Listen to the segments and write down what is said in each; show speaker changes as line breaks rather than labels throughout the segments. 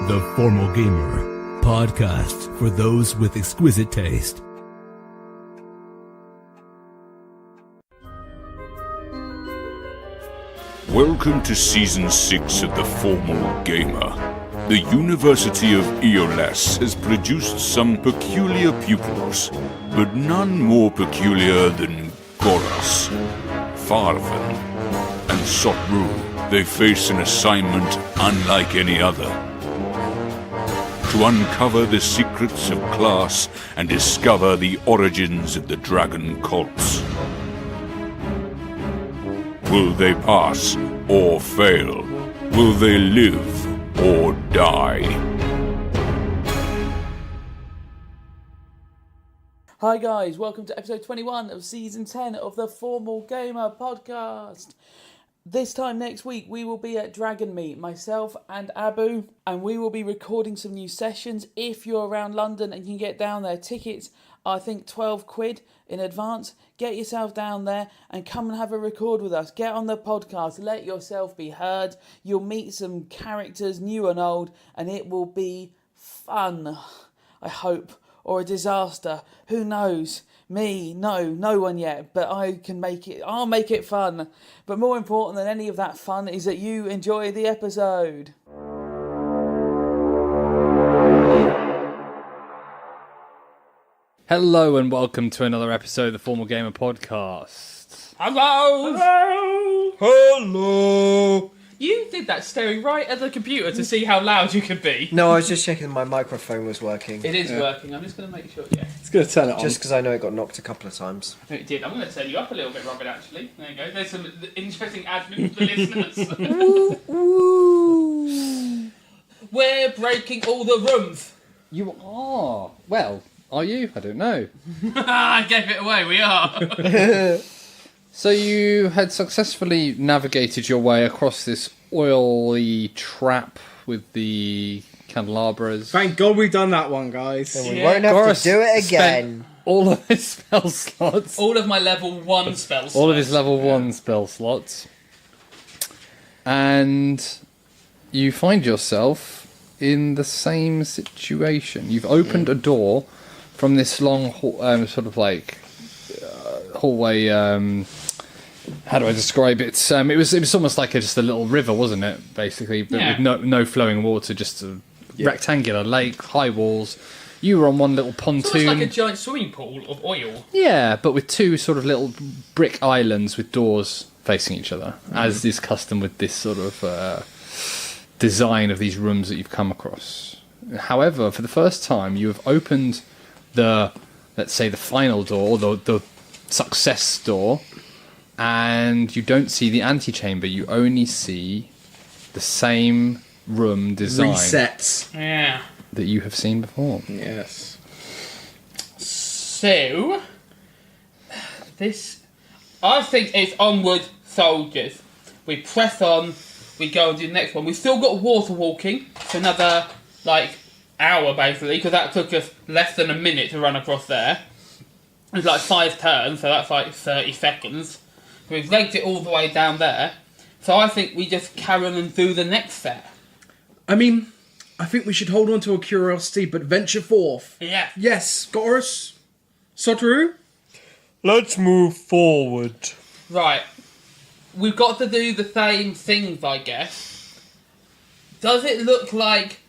The Formal Gamer, podcast for those with exquisite taste.
Welcome to Season 6 of The Formal Gamer. The University of Eolus has produced some peculiar pupils, but none more peculiar than Gorrus, Farven, and Sot Rue. They face an assignment unlike any other: to uncover the secrets of class and discover the origins of the dragon cults. Will they pass or fail? Will they live or die?
Hi guys, welcome to episode 21 of season 10 of the Formal Gamer podcast. This time next week we will be at Dragonmeet, myself and Abu, and we will be recording some new sessions. If you're around London and you can get down there, tickets are I think £12 in advance. Get yourself down there and come and have a record with us. Get on the podcast, let yourself be heard. You'll meet some characters, new and old, and it will be fun, I hope, or a disaster. Who knows? Me, no one yet, but I can make it. I'll make it fun. But more important than any of that fun is that you enjoy the episode.
Hello and welcome to another episode of the Formal Gamer podcast.
Hello!
Hello!
You did that staring right at the computer to see how loud you could be.
No, I was just checking my microphone was working.
It is working. I'm just going to make sure, yeah.
It's going to turn it on.
Just because I know it got knocked a couple of times.
No, it did. I'm going to turn you up a little bit, Robin, actually. There you go. There's some interesting admin for the listeners. We're breaking all the rooms.
You are? Well, are you? I don't know.
I gave it away. We are.
So you had successfully navigated your way across this oily trap with the candelabras.
Thank God we've done that one, guys.
And we won't have
Gorrus
to do it again.
spent all of his spell slots.
All of my level 1 spells.
All of his level 1 spell slots. And you find yourself in the same situation. You've opened a door from this long sort of like hallway. How do I describe it? It was almost like just a little river, wasn't it? Basically, but with no flowing water, just a rectangular lake, high walls. You were on one little pontoon.
It's like a giant swimming pool of oil.
Yeah, but with two sort of little brick islands with doors facing each other, as is custom with this sort of design of these rooms that you've come across. However, for the first time, you have opened let's say the final door, the success door, and you don't see the antechamber. You only see the same room design
Resets.
Yeah.
that you have seen before.
Yes.
So, I think it's onward, soldiers. We press on, we go and do the next one. We've still got water walking for another, hour, basically, because that took us less than a minute to run across there. It's 5 turns, so that's 30 seconds. We've legged it all the way down there. So I think we just carry on and do the next set.
I mean, I think we should hold on to our curiosity, but venture forth.
Yeah.
Yes, Gorrus? Sot Rue?
Let's move forward.
Right. We've got to do the same things, I guess. Does it look like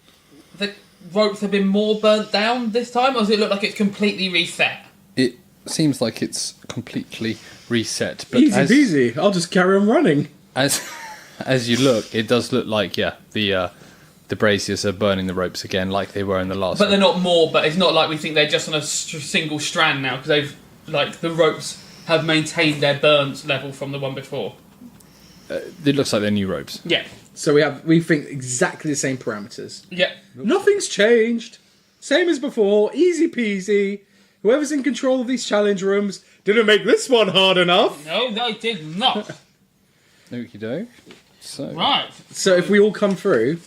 the ropes have been more burnt down this time, or does it look like it's completely reset?
It seems like it's completely reset. But
Easy peasy. I'll just carry on running.
As you look, it does look like the braziers are burning the ropes again, like they were in the last.
But they're not more. But it's not like we think they're just on a single strand now, because they've the ropes have maintained their burnt level from the one before.
It looks like they're new ropes.
Yeah.
So we think exactly the same parameters.
Yeah.
Nothing's changed. Same as before. Easy peasy. Whoever's in control of these challenge rooms didn't make this one hard enough.
No, they did not.
Okie doke. So
Right.
So if we all come through,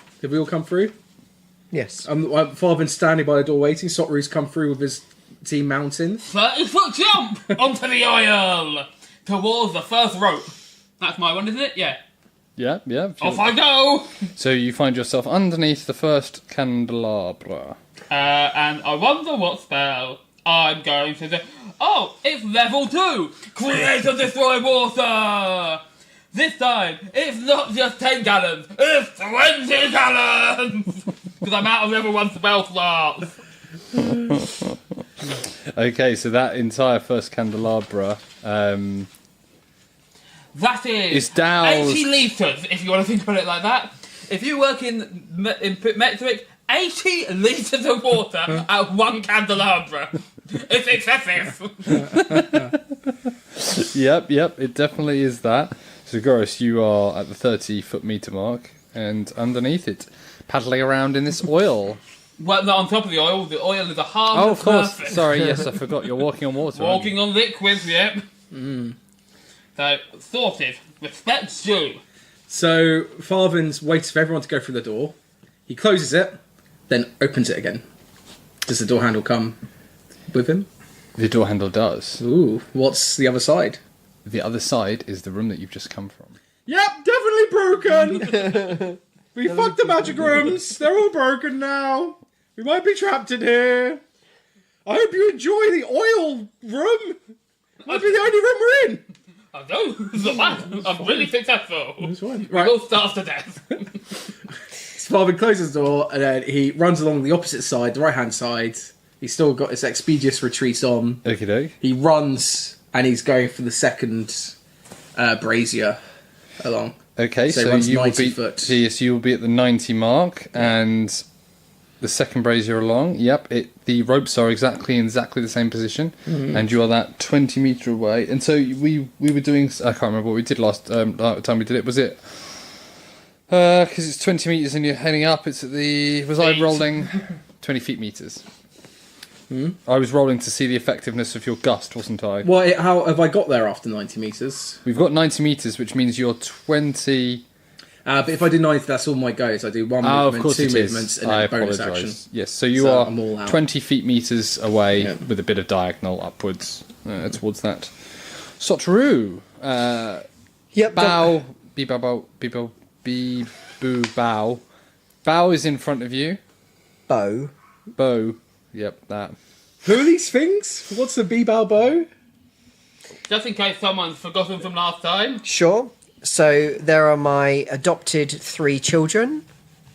Yes.
Farven's standing by the door waiting. Sot Rue's come through with his team mountain.
30-foot jump onto the aisle towards the first rope. That's my one, isn't it? Yeah.
Yeah.
Off I go!
So you find yourself underneath the first candelabra.
And I wonder what spell I'm going to do. Oh, it's level 2! Create or destroy water! This time, it's not just 10 gallons, it's 20 gallons! Because I'm out of level 1 spell slots.
Okay, so that entire first candelabra
That is
doused.
80 litres, if you want to think about it like that. If you work in metric, 80 litres of water at one candelabra. It's excessive.
Yep, it definitely is that. So, Gorrus, you are at the 30-foot meter mark, and underneath it, paddling around in this oil.
Well, not on top of the oil is a hard
Oh, of course.
surface.
Sorry, yes, I forgot. You're walking on water. aren't you?
Walking on liquids, yep. So, sorted. Respect due.
So Farven's waits for everyone to go through the door. He closes it, then opens it again. Does the door handle come with him?
The door handle does.
Ooh, what's the other side?
The other side is the room that you've just come from.
Yep, definitely broken. We fucked the magic rooms. They're all broken now. We might be trapped in here. I hope you enjoy the oil room. Might be the only room we're in.
I know, it's not bad. I'm really successful.
Right.
We'll starve to death.
Farven closes the door and then he runs along the opposite side, the right-hand side. He's still got his expeditious retreat on.
Okie doke.
He runs and he's going for the second brazier along.
Okay,
So he
so
runs
you will
90
be
foot.
Yes, you will be at the 90 mark, and the second brazier along. Yep, the ropes are exactly the same position, and you are that 20 meter away. And so we were doing. I can't remember what we did last time we did it. Was it? Because it's 20 meters and you're heading up. It's at the. Was I rolling 20 feet meters? I was rolling to see the effectiveness of your gust, wasn't I?
Well, how have I got there after 90 metres?
We've got 90 meters, which means you're 20.
But if I do 90, that's all my goes. I do one
Oh,
movement,
of course
two
it
movements,
is.
and then
I
bonus
apologise.
action.
Yes, so you
So
are
I'm all out.
20 feet meters away
Yeah.
with a bit of diagonal upwards towards that. Sot Rue.
Yep.
Bow. Boo bow. Bow is in front of you.
Bow.
Bow. Yep, that.
Who are these things? What's the B-bow bow?
Just in case someone's forgotten from last time.
Sure. So there are my adopted 3 children,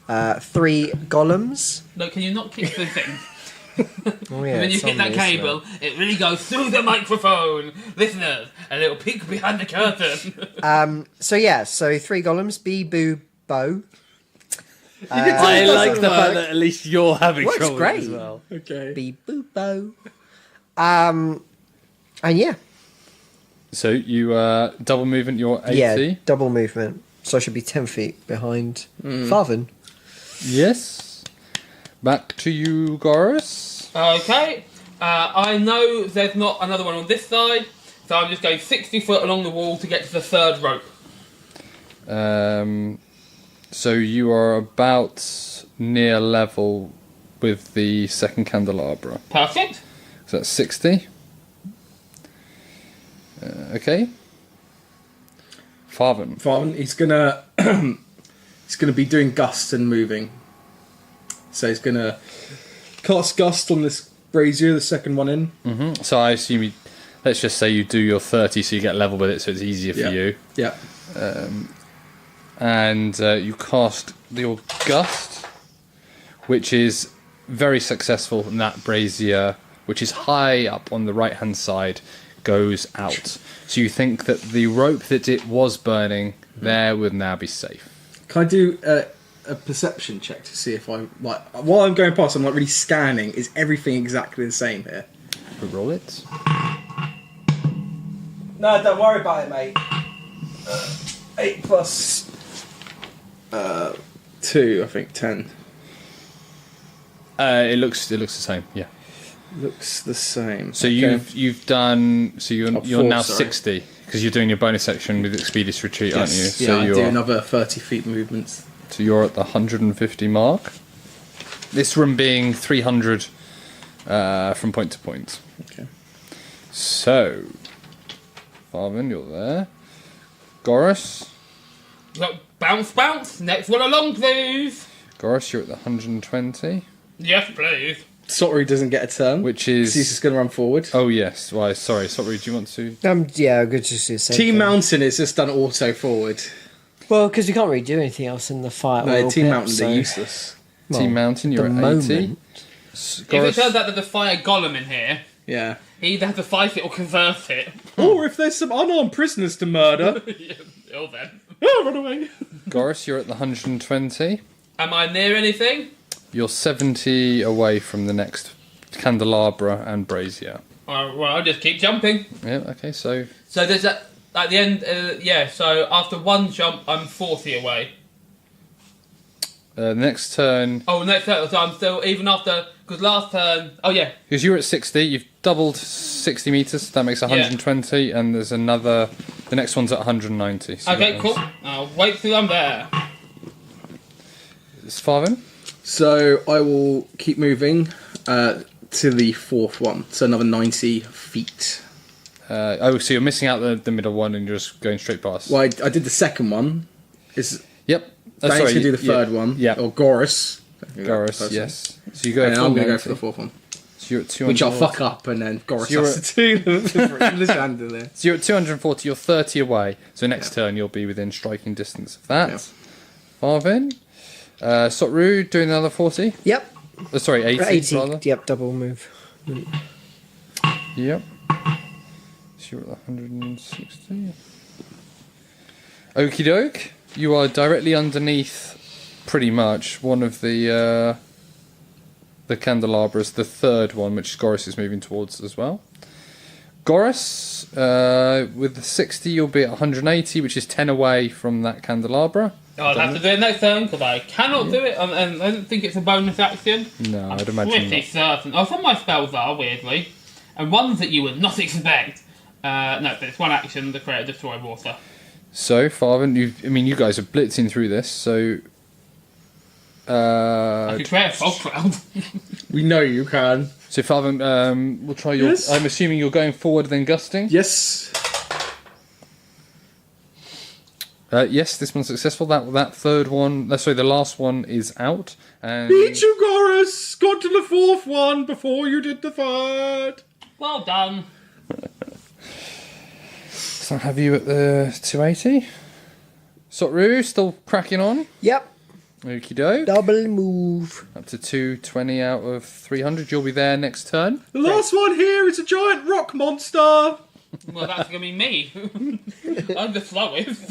3 golems.
No, can you not kick the thing?
Oh yeah.
When you
it's
hit
on
that
me, isn't it?
cable, it really goes through the microphone. Listeners, a little peek behind the curtain.
So 3 golems, bee, boo, bow.
I like the
work.
fact that at least you're having
Works
trouble
great.
as well.
Okay.
Bee, boo, bow. And yeah.
So you double movement, you're 80.
Yeah, double movement. So I should be 10 feet behind Farven.
Yes. Back to you, Gorrus.
Okay. I know there's not another one on this side, so I'm just going 60 foot along the wall to get to the third rope.
So you are about near level with the second candelabra.
Perfect.
So that's 60. Okay. Farven.
He's gonna be doing gust and moving. So he's gonna cast gust on this brazier, the second one in.
So I assume let's just say you do your 30 so you get level with it so it's easier for you.
Yeah.
And you cast your gust, which is very successful, and that brazier, which is high up on the right hand side, goes out. So you think that the rope that it was burning there would now be safe.
Can I do a perception check to see if I while I'm going past, I'm really scanning. Is everything exactly the same here?
Roll it.
No, don't worry about it, mate. 8 plus 2, I think 10.
It looks the same. Yeah.
Looks the same.
So
Okay.
you've done. So you're
4,
now
sorry.
60 because you're doing your bonus section with Expeditious Retreat, aren't you?
Yes,
So
yeah, I
you're
do another 30 feet movements.
So you're at the 150 mark. This room being 300 from point to point.
Okay.
So, Farven, you're there. Gorrus,
Look, bounce. Next one along, please.
Gorrus, you're at the 120,
Yes, please.
Sot Rue doesn't get a turn.
which
'cause he's
is...
just going to run forward.
Oh, yes. Why, sorry. Sorry, do you want to...
Yeah, good to see the same
Team
thing.
Mountain is just done auto forward.
Well, because we can't really do anything else in the fight.
No,
oil
Team
pit,
Mountain,
so-
they're useless.
Team Mountain, you're
the
at 80.
moment.
If it turns out that the fire golem in here,
Yeah.
he either has to fight it or convert it.
Or if there's some unarmed prisoners to murder.
Till then.
Oh, run away.
Gorrus, you're at the 120.
Am I near anything?
You're 70 away from the next candelabra and brazier.
Well, I'll just keep jumping.
Yeah, okay, so...
So there's that at the end. So after one jump, I'm 40 away.
Next turn...
Oh, next turn. So I'm still even after because last turn. Oh yeah.
Because you were at 60, you've doubled 60 metres, that makes 120, and there's another... The next one's at 190. So
Okay,
that
cool.
was-
I'll wait till I'm there.
It's Farven.
So I will keep moving to the fourth one. So another 90 feet.
So you're missing out the middle one and you're just going straight past.
Well, I did the second one.
Yep.
Danny's
sorry,
going to do the
yeah,
third one.
Yeah.
Or Gorrus.
Gorrus, yes. So you go
And
full
I'm going to go
90.
for the fourth one.
So you're at 200.
Which I'll fuck up and then Gorrus
So you're
has to do the hand in there.
So you're at 240, you're 30 away. So next turn you'll be within striking distance of that.
Yeah.
Farven. Sot Rue doing another 40.
Yep.
Sorry, 80,
80.
rather.
Yep, double move.
Yep. So you're at 160. Okie doke. You are directly underneath, pretty much, one of the candelabras, the third one, which Gorrus is moving towards as well. Gorrus, with the 60, you'll be at 180, which is 10 away from that candelabra.
I'll have to do it next turn because I cannot do it, and I don't think it's a bonus action.
No,
I'm
I'd imagine
pretty
not.
certain. Oh, some of my spells are weirdly, and ones that you would not expect. No, but it's one action. The create destroy water.
So, Farven, you guys are blitzing through this, so...
I could create a fog cloud.
We know you can.
So, Farven, we'll try your...
Yes.
I'm assuming you're going forward then gusting?
Yes.
Yes, this one's successful. That third one... sorry, the last one is out. And
Beat you, Gorrus! Got to the fourth one before you did the third.
Well done.
So, I'll have you at the 280. Sot Rue, still cracking on.
Yep.
Okie doke.
Double move.
Up to 220 out of 300. You'll be there next turn.
The last one here is a giant rock monster.
Well, that's going to be me. I'm the slowest.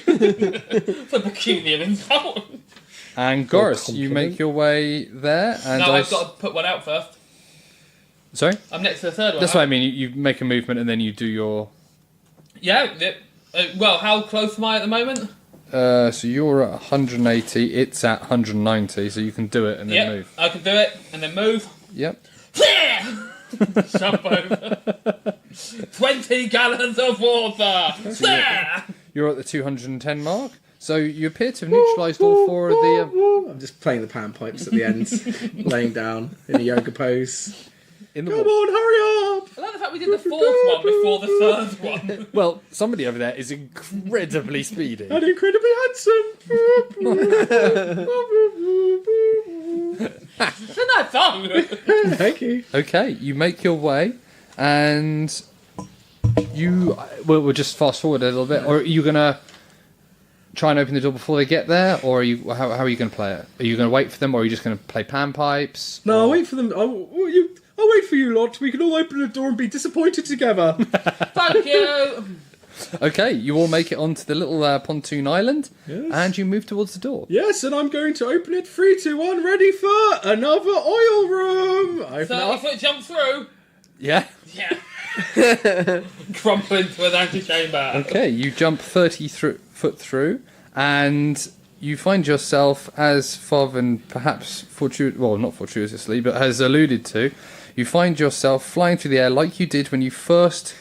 It's a peculiar insult.
And Gorrus, you
compliment.
make your way there. And
No, I've got to put one out first.
Sorry?
I'm next to the third one.
That's what I mean. You make a movement and then you do your...
Yeah. Well, how close am I at the moment?
So you're at 180. It's at 190. So you can do it and then
Yep.
move.
I can do it and then move.
Yep.
Jump over. 20 gallons of water. There.
You're at the 210 mark. So you appear to have neutralised all four of the...
I'm just playing the panpipes at the end, laying down in a yoga pose.
in the
Come
wall.
on, hurry up!
I like the fact we did the fourth one before the third one.
Well, somebody over there is incredibly speedy.
And incredibly handsome.
Isn't that fun?
Thank you.
Okay, you make your way, and you... We'll just fast forward a little bit. Or are you going to try and open the door before they get there? Or how are you going to play it? Are you going to wait for them, or are you just going to play panpipes?
No, I'll wait for them. I'll wait for you lot. We can all open the door and be disappointed together.
Thank you.
Okay, you all make it onto the little pontoon island,
Yes.
and you move towards the door.
Yes, and I'm going to open it. 3, 2, 1, ready for another oil room. Open it
30
up.
foot jump through.
Yeah?
Yeah. Crumple into an anti-chamber.
Okay, you jump 30 foot through, and you find yourself, as Farven perhaps not fortuitously, but has alluded to, you find yourself flying through the air like you did when you first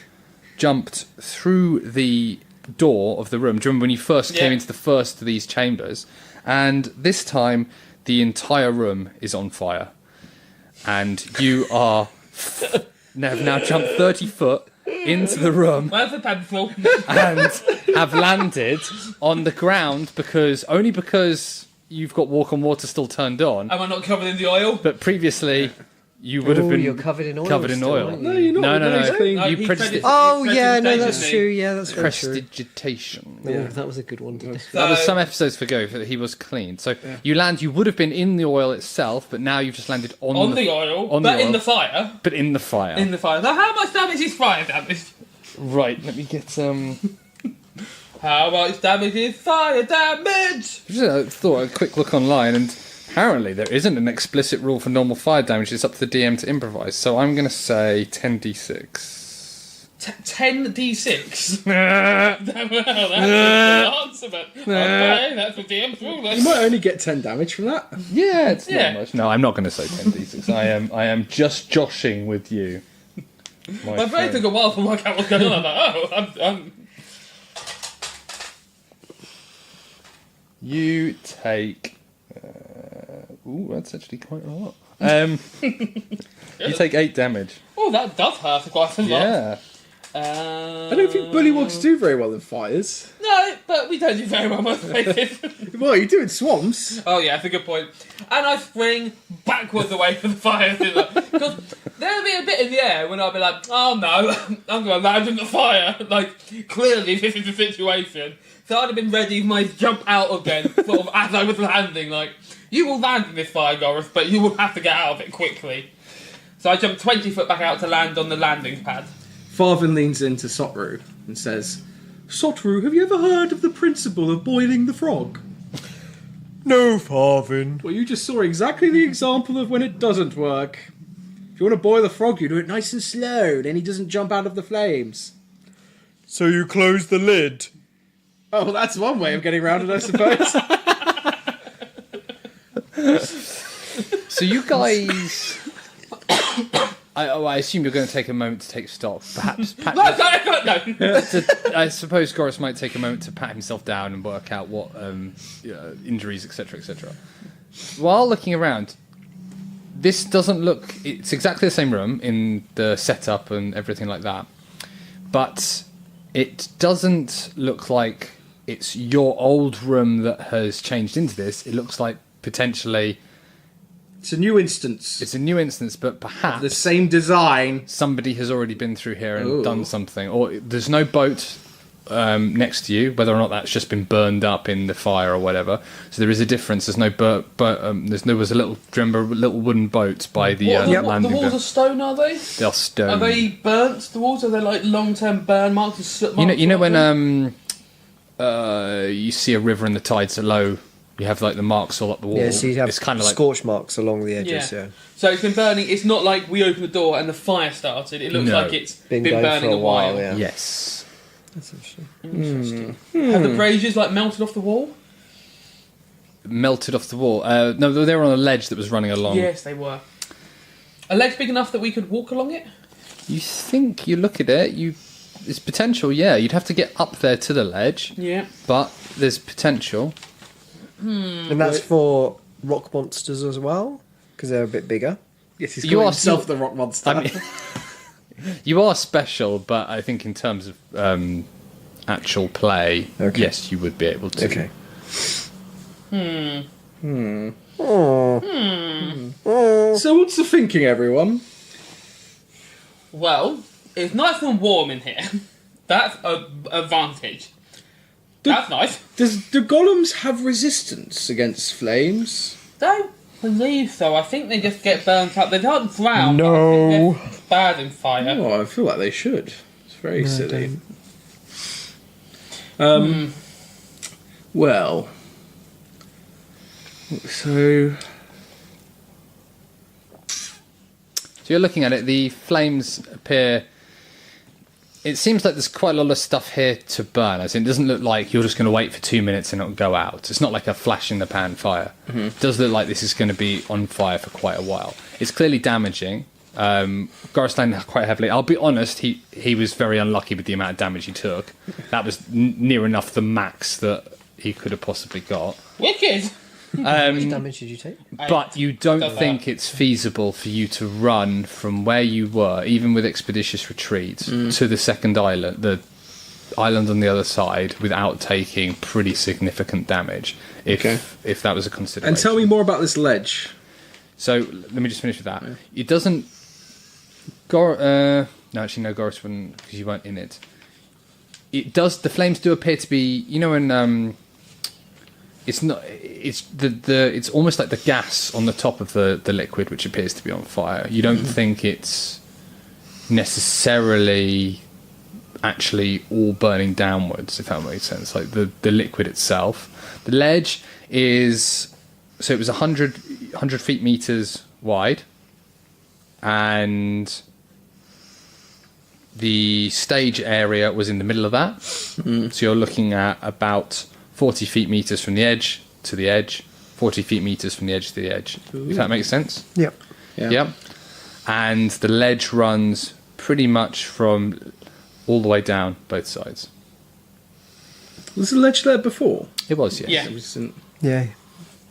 jumped through the door of the room. Do you remember when you first came into the first of these chambers? And this time, the entire room is on fire. And you are have now jumped 30 foot, into the room
Where's the pencil?
and have landed on the ground because you've got walk on water still turned on.
Am I not covered in the oil?
But previously, you would have been
You're covered in oil.
covered in
still,
oil.
aren't
No,
you?
you're not.
No.
He's clean.
No,
You
he
prejudiced-
credits-
Oh
he
yeah, no,
credits
that's
me.
true. Yeah, that's very true.
Prestidigitation.
Oh, that was a good one.
That was
So-
some episodes ago that he was clean. So you would have been in the oil itself, but now you've just landed on
the oil,
on the
but in
oil.
the fire.
But in the fire.
In the fire. Now, how much damage is fire damage?
Right, let me get
How much damage is fire damage?
just thought a quick look online, and apparently there isn't an explicit rule for normal fire damage. It's up to the DM to improvise. So I'm going to say 10d6.
10d6. Well, that's the answer, but okay, that's the DM's rule.
You might only get 10 damage from that.
Yeah, it's
Yeah.
not much. No, I'm not going to say 10d6. I am just joshing with you.
My brain took a while to work out what's going on. I'm like, I'm
You take. Ooh, that's actually quite a lot. You take 8 damage.
oh, that does hurt quite a lot.
Yeah.
I don't think bullywugs do very well in fires.
No, but we don't do very well motivated.
Well, you do in swamps.
Oh yeah, that's a good point. And I spring backwards away from the fire. Because there'll be a bit in the air when I'll be like, oh no, I'm going to land in the fire. Like, clearly this is the situation. So I'd have been ready for my jump out again, sort of as I was landing. Like, you will land in this fire, Gorrus, but you will have to get out of it quickly. So I jump 20 foot back out to land on the landing pad.
Farven leans into Sot Rue and says, Sot Rue, have you ever heard of the principle of boiling the frog?
No, Farven.
Well, you just saw exactly the example of when it doesn't work. If you want to boil the frog, you do it nice and slow, then he doesn't jump out of the flames.
So you close the lid.
Oh, well, that's one way of getting around it, I suppose.
So you guys. I assume you're going to take a moment to take stock. Perhaps.
No.
I suppose Gorrus might take a moment to pat himself down and work out what injuries, etc., etc. While looking around, this doesn't look. It's exactly the same room in the setup and everything like that, but it doesn't look like it's your old room that has changed into this. It looks like potentially
It's a new instance.
it's a new instance, but perhaps
The same design.
somebody has already been through here and
Ooh.
done something, or there's no boat next to you, whether or not that's just been burned up in the fire or whatever. So there is a difference. There's no there was a little wooden boat by the
The
landing.
walls are
bit.
stone, are they?
They're stone.
Are they burnt, the walls? Are they like long-term burn marks and soot marks?
You know when you see a river and the tides are low, you have like the marks all up the wall.
Yeah, so you have
it's kind of like
scorch marks along the edges. Yeah.
So it's been burning. It's not like we opened the door and the fire started. It looks
No.
like it's
Been
been
going
burning
for a while.
while.
Yeah.
yes.
That's interesting.
Have the braziers like melted off the wall?
Melted off the wall. No, they were on a ledge that was running along.
Yes, they were. A ledge big enough that we could walk along it?
You think you look at it, there's potential. Yeah, you'd have to get up there to the ledge,
Yeah.
but there's potential.
And that's for rock monsters as well, because they're a bit bigger.
Yes, he's
You
calling
are
himself
still-
the rock monster.
I mean, you are special, but I think in terms of actual play,
Okay.
yes, you would be able to.
Okay.
So what's the thinking, everyone?
Well, it's nice and warm in here. That's an advantage. That's nice.
Do golems have resistance against flames?
Don't believe so. I think they just get burnt up. They don't drown. but I
No.
think they're bad in fire.
Oh, I feel like they should. It's very silly. Well, so
So you're looking at it. The flames appear. It seems like there's quite a lot of stuff here to burn. As in, it doesn't look like you're just going to wait for 2 minutes and it'll go out. It's not like a flash in the pan fire. It does look like this is going to be on fire for quite a while. It's clearly damaging. Gorrus landed quite heavily. I'll be honest, he was very unlucky with the amount of damage he took. That was near enough the max that he could have possibly got.
Wicked.
How much damage did you take?
But you don't
Doesn't
think
matter.
it's feasible for you to run from where you were, even with expeditious retreat, to the second island, the island on the other side, without taking pretty significant damage, if that was a consideration.
And tell me more about this ledge.
So let me just finish with that. It doesn't. No, actually, no, Gorrus wouldn't, because you weren't in it. It does. The flames do appear to be. You know, when it's not. It's It's almost like the gas on the top of the liquid, which appears to be on fire. You don't think it's necessarily actually all burning downwards, if that makes sense. Like the liquid itself. The ledge is. So it was 100 feet meters wide, and the stage area was in the middle of that. So you're looking at about 40 feet meters from the edge to the edge, 40 feet meters from the edge to the edge. If that makes sense?
Yep.
Yep. And the ledge runs pretty much from all the way down both sides.
Was the ledge there before?
It was, yes.
Yeah.
It was in-
Yeah.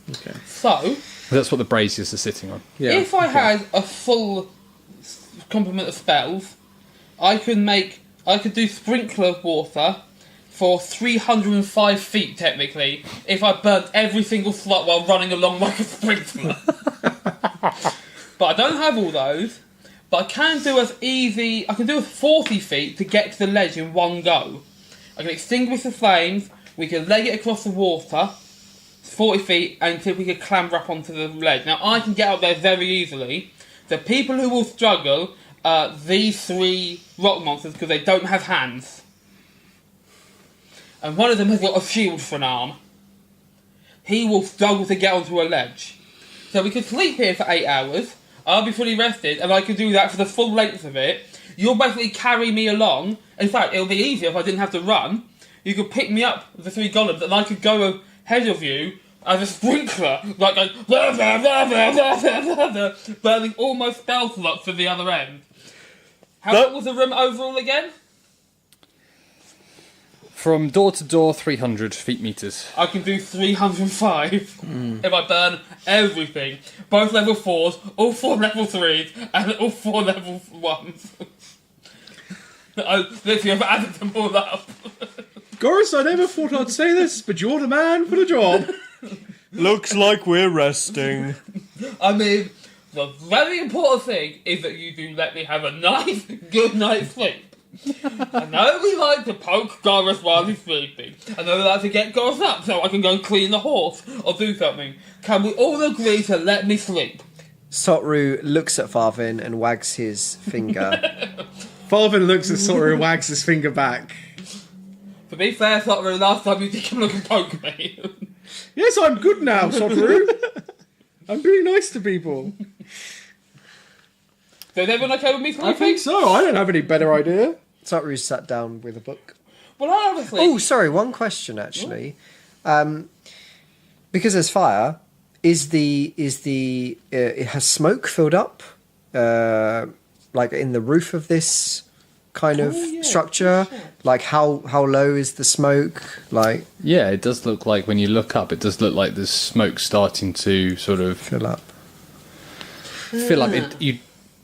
Okay.
So,
That's what the braziers are sitting on.
Yeah.
if I had a full complement of spells, I could do sprinkler water for 305 feet, technically, if I burnt every single slot while running along like a sprinkler. But I don't have all those. But I can do I can do 40 feet to get to the ledge in one go. I can extinguish the flames, we can leg it across the water, 40 feet, until we can clamber up onto the ledge. Now, I can get up there very easily. The people who will struggle are these three rock monsters, because they don't have hands. And one of them has got a shield for an arm. He will struggle to get onto a ledge. So we could sleep here for 8 hours, I'll be fully rested, and I could do that for the full length of it. You'll basically carry me along. In fact, it'll be easier if I didn't have to run. You could pick me up with the three golems, and I could go ahead of you as a sprinkler, like burning all my spell slots to the other end. How big was the room overall again?
From door to door, 300 feet meters.
I can do 305 if I burn everything. Both level 4s, all 4 level 3s, and all 4 level 1s. I literally have added them all up.
Gorrus, I never thought I'd say this, but you're the man for the job.
Looks like we're resting.
I mean, the very important thing is that you do let me have a nice, good night's sleep. I know we like to poke Gorrus while he's sleeping. I know we like to get Gorrus up so I can go and clean the horse or do something. Can we all agree to let me sleep?
Sot Rue looks at Farven and wags his finger.
Farven looks at Sot Rue and wags his finger back.
To be fair, Sot Rue, last time you did come look and poke me.
Yes, I'm good now, Sot Rue. I'm being nice to people.
So is everyone okay with me sleeping?
I think so. I don't have any better idea.
Sot Rue sat down with a book.
Well, honestly...
Oh, sorry, one question actually. Because there's fire, it has smoke filled up, like in the roof of this kind of structure? Like how low is the smoke? Like
Yeah, it does look like, when you look up, it does look like there's smoke starting to sort of
fill up.
fill up.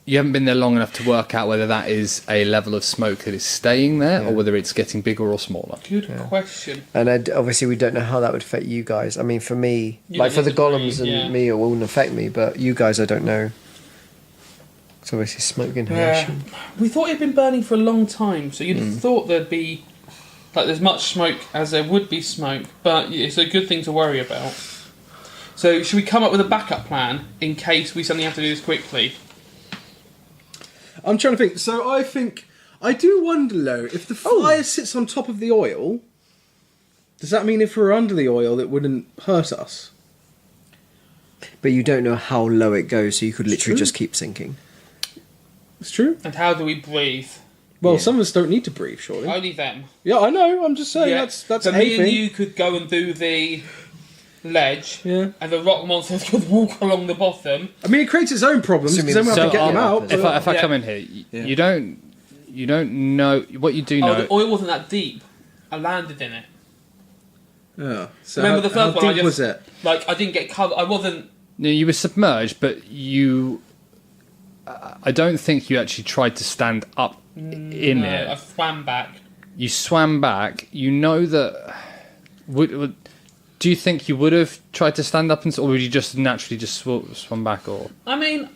You haven't been there long enough to work out whether that is a level of smoke that is staying there or whether it's getting bigger or smaller.
Good question.
And obviously we don't know how that would affect you guys. I mean, for me,
You
like for
don't
the
have to
golems
breathe,
and me, it wouldn't affect me, but you guys, I don't know. It's obviously smoke inhalation.
We thought it'd been burning for a long time, so you'd have thought there'd be... Like, there's much smoke as there would be smoke, but it's a good thing to worry about. So, should we come up with a backup plan in case we suddenly have to do this quickly?
I'm trying to think. So I do wonder though, if the fire sits on top of the oil, does that mean if we're under the oil it wouldn't hurt us?
But you don't know how low it goes, so you could literally
true.
just keep sinking.
It's true.
And how do we breathe?
Well, some of us don't need to breathe, surely.
Only them.
Yeah, I know. I'm just saying that's
so
a
me and
thing.
you could go and do the ledge,
Yeah.
and the rock monsters could walk along the bottom.
I mean, it creates its own problems because then we have to get them out.
If
but-
I come in here, you don't know what you do know.
Oh, the oil wasn't that deep. I landed in it.
Yeah. So
Remember the first
how
one?
deep was it?
Like, I didn't get covered. I wasn't.
No, you were submerged, but you. I don't think you actually tried to stand up in
No,
it.
I swam back.
You swam back. You know that. Do you think you would have tried to stand up, or would you just naturally just swum back? Or
I mean,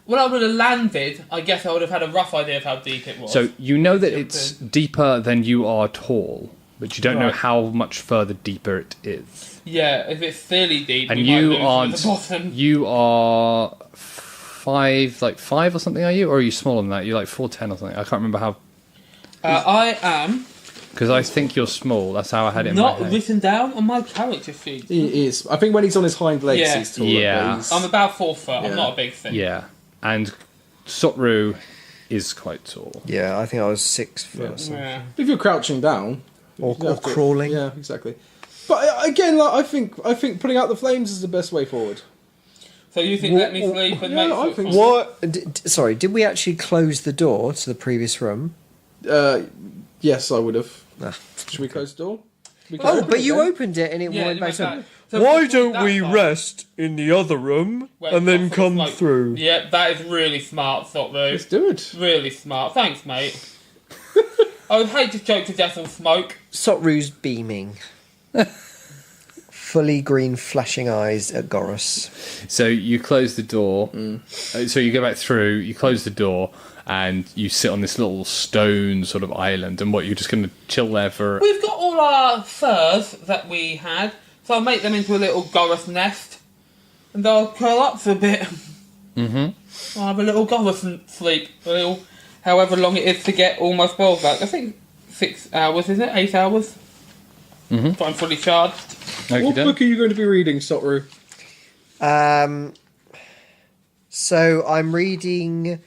when I would have landed, I guess I would have had a rough idea of how deep it was.
so you know that it's deeper than you are tall, but you don't know
Right.
how much further deeper it is.
Yeah, if it's fairly deep,
And
we might
you
lose
aren't.
at the bottom.
You are 5 or something. Are you, or are you smaller than that? You're like 4'10" or something. I can't remember how.
I am
Because I think you're small. That's how I had it in
not
my head.
written down on my character sheet.
He is. I think when he's on his hind legs,
Yeah.
he's taller.
Yeah.
but he's-
I'm about 4 foot.
Yeah.
I'm not a big thing.
Yeah, and Sot Rue is quite tall.
Yeah, I think I was 6 foot. or something.
Yeah.
If you're crouching down,
Or
you have to-
crawling.
Yeah, exactly. But again, like, I think putting out the flames is the best way forward.
So you think let me sleep and
Yeah,
make
I think
What? Sorry, did we actually close the door to the previous room?
Yes, I would have.
Ah.
Should we close the door? We can
Oh,
open
but
it
you
then.
opened it and it
Yeah,
went back
like
up.
that. So
Why
between
don't
that
we
part-
rest in the other room
Wait,
and then
what's the
come
smoke?
through?
Yeah, that is really smart, Sot Rue.
Let's do it.
Really smart. Thanks, mate. I would hate to choke to death on smoke.
Sot Rue's beaming. Fully green flashing eyes at Gorrus.
So you close the door. So you go back through. You close the door, and you sit on this little stone sort of island. And what, you're just going to chill there for?
We've got all our furs that we had, so I'll make them into a little Gorrus nest, and I'll curl up for a bit. Mm-hmm. I'll have a little Gorrus sleep, a little, however long it is to get all my spells back. I think 6 hours, is it? 8 hours? Mm-hmm. So I'm fully charged.
What book are you going to be reading, Sot Rue?
So I'm reading.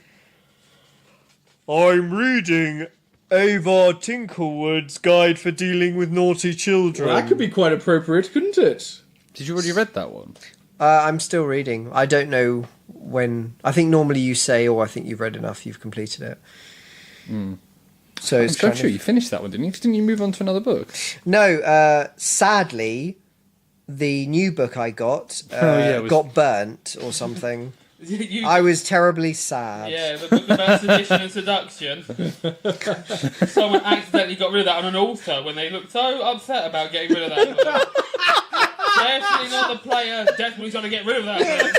I'm reading Avar Tinklewood's Guide for Dealing with Naughty Children.
Well, that could be quite appropriate, couldn't it?
Did you already read that one?
I'm still reading. I don't know when. I think normally you say, "Oh, I think you've read enough. You've completed it." So
I'm
it's
so
kind
sure
of,
you finished that one, didn't you? Didn't you move on to another book?
No. Sadly, the new book I got got burnt or something.
You-
I was terribly sad.
Yeah, the book about sedition and seduction. Someone accidentally got rid of that on an altar when they looked so upset about getting rid of that book. Definitely not the player. Definitely trying to get rid of that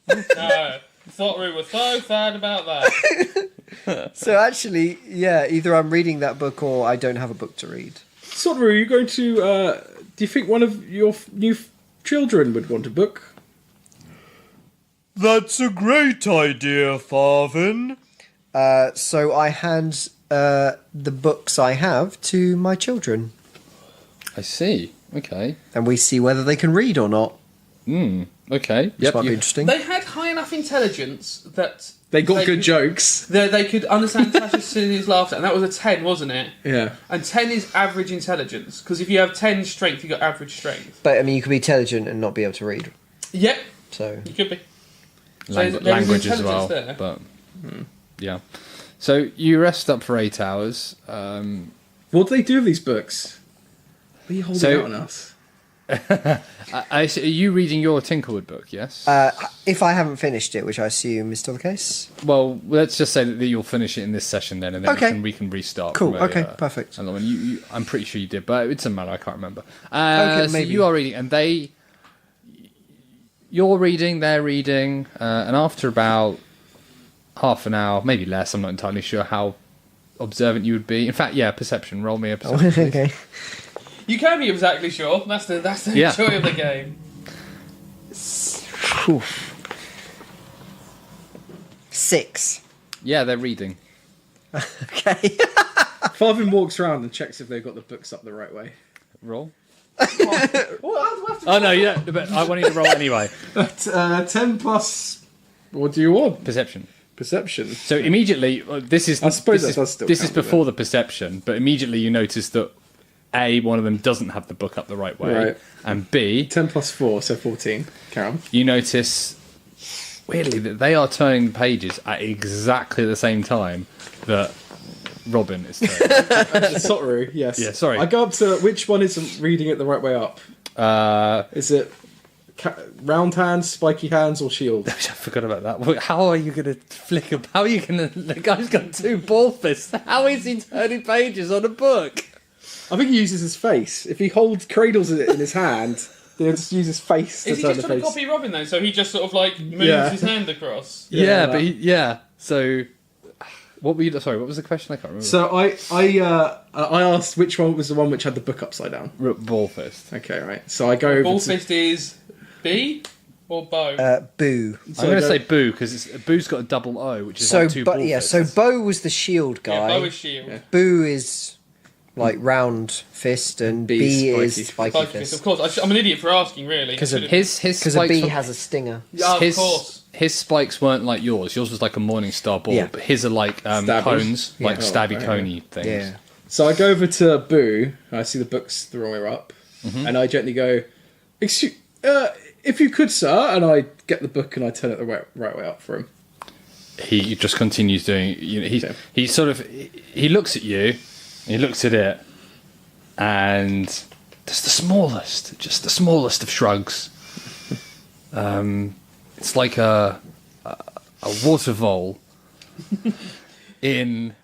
book. No, Sot Rue was so sad about that.
So actually, yeah, either I'm reading that book or I don't have a book to read.
Sot Rue, are you going to... do you think one of your new children would want a book?
That's a great idea, Farven.
So I hand the books I have to my children,
I see. Okay.
and we see whether they can read or not.
Okay.
Which might be
you-
interesting.
They had high enough intelligence that
They got
They-
good jokes.
they could understand Tasha Cindy's laughter, and that was a 10, wasn't it?
Yeah.
And 10 is average intelligence, because if you have 10 strength, you got average strength.
But I mean, you could be intelligent and not be able to read.
Yep,
So
you could be.
Lang-
there is
language as
intelligence
well.
there.
But yeah. So you rest up for 8 hours.
What do they do with these books? What are you holding
So-
out on us?
Are you reading your Tinklewood book? Yes.
if I haven't finished it, which I assume is still the case.
Well, let's just say that you'll finish it in this session then, and then
Okay.
we can restart.
Cool,
from
okay, perfect.
another one. I'm pretty sure you did, but it doesn't matter. I can't remember.
Okay,
so
maybe.
you are reading, and you're reading, they're reading, and after about half an hour, maybe less, I'm not entirely sure how observant you would be. In fact, yeah, perception. Roll me a perception. please.
Okay.
You can be exactly sure. That's the
Yeah.
joy of the game.
Phew. 6.
Yeah, they're reading.
Okay.
Farven walks around and checks if they've got the books up the right way.
Roll.
Well, how do I have to...
Oh no, yeah, but I want you to roll anyway.
10 plus... What do you want?
Perception.
Perception.
So immediately, this is
I suppose
this
that
is,
does still
this is
count, doesn't
before the perception, but immediately you notice that A, one of them doesn't have the book up the right way,
Right.
and B,
10 plus 4, so 14. Carry on.
you notice weirdly that they are turning the pages at exactly the same time that Robin is turning.
Sot Rue, yes.
Yeah, sorry.
I go up to which one isn't reading it the right way up? Is it round hands, spiky hands, or shield?
I forgot about that. How are you going to flick a... How are you going to... The guy's got 2 ball fists. How is he turning pages on a book?
I think he uses his face. If he cradles it in his hand, then he'll just use his face to
Is he
turn
just
the
trying to
face.
copy Robin though? So he just sort of like moves his hand across.
Yeah,
like
but he, so... What were you... Sorry, what was the question? I can't remember.
So I asked which one was the one which had the book upside down.
Ball fist.
Okay, right. So I go over
Ball
to...
fist is B or bow?
Boo.
So
I'm going to
I
say
go-
Boo, because Boo's got a double O, which is
So,
like 2 ball
yeah,
fists.
so Bo was the shield
yeah,
guy.
bow is shield.
Yeah.
Boo is like round fist, and
B
B
is
is
spiky.
spiky
Spiky fist, of
fist.
course. I'm an idiot for asking, really.
Because of
His
Because a
spikes
bee
were-
has a stinger.
Yeah, of course.
His spikes weren't like yours. Yours was like a Morningstar ball,
Yeah.
but his are like
Stabbers?
cones, like
Yeah.
stabby
Oh, right,
coney things.
Yeah.
So I go over to Boo, and I see the book's the wrong way up,
Mm-hmm.
and I gently go, "Excuse, if you could, sir," and I get the book and I turn it the right way up for him.
He just continues doing. You know,
Okay.
he sort of he looks at you, he looks at it, and just the smallest of shrugs. It's like a water vole in.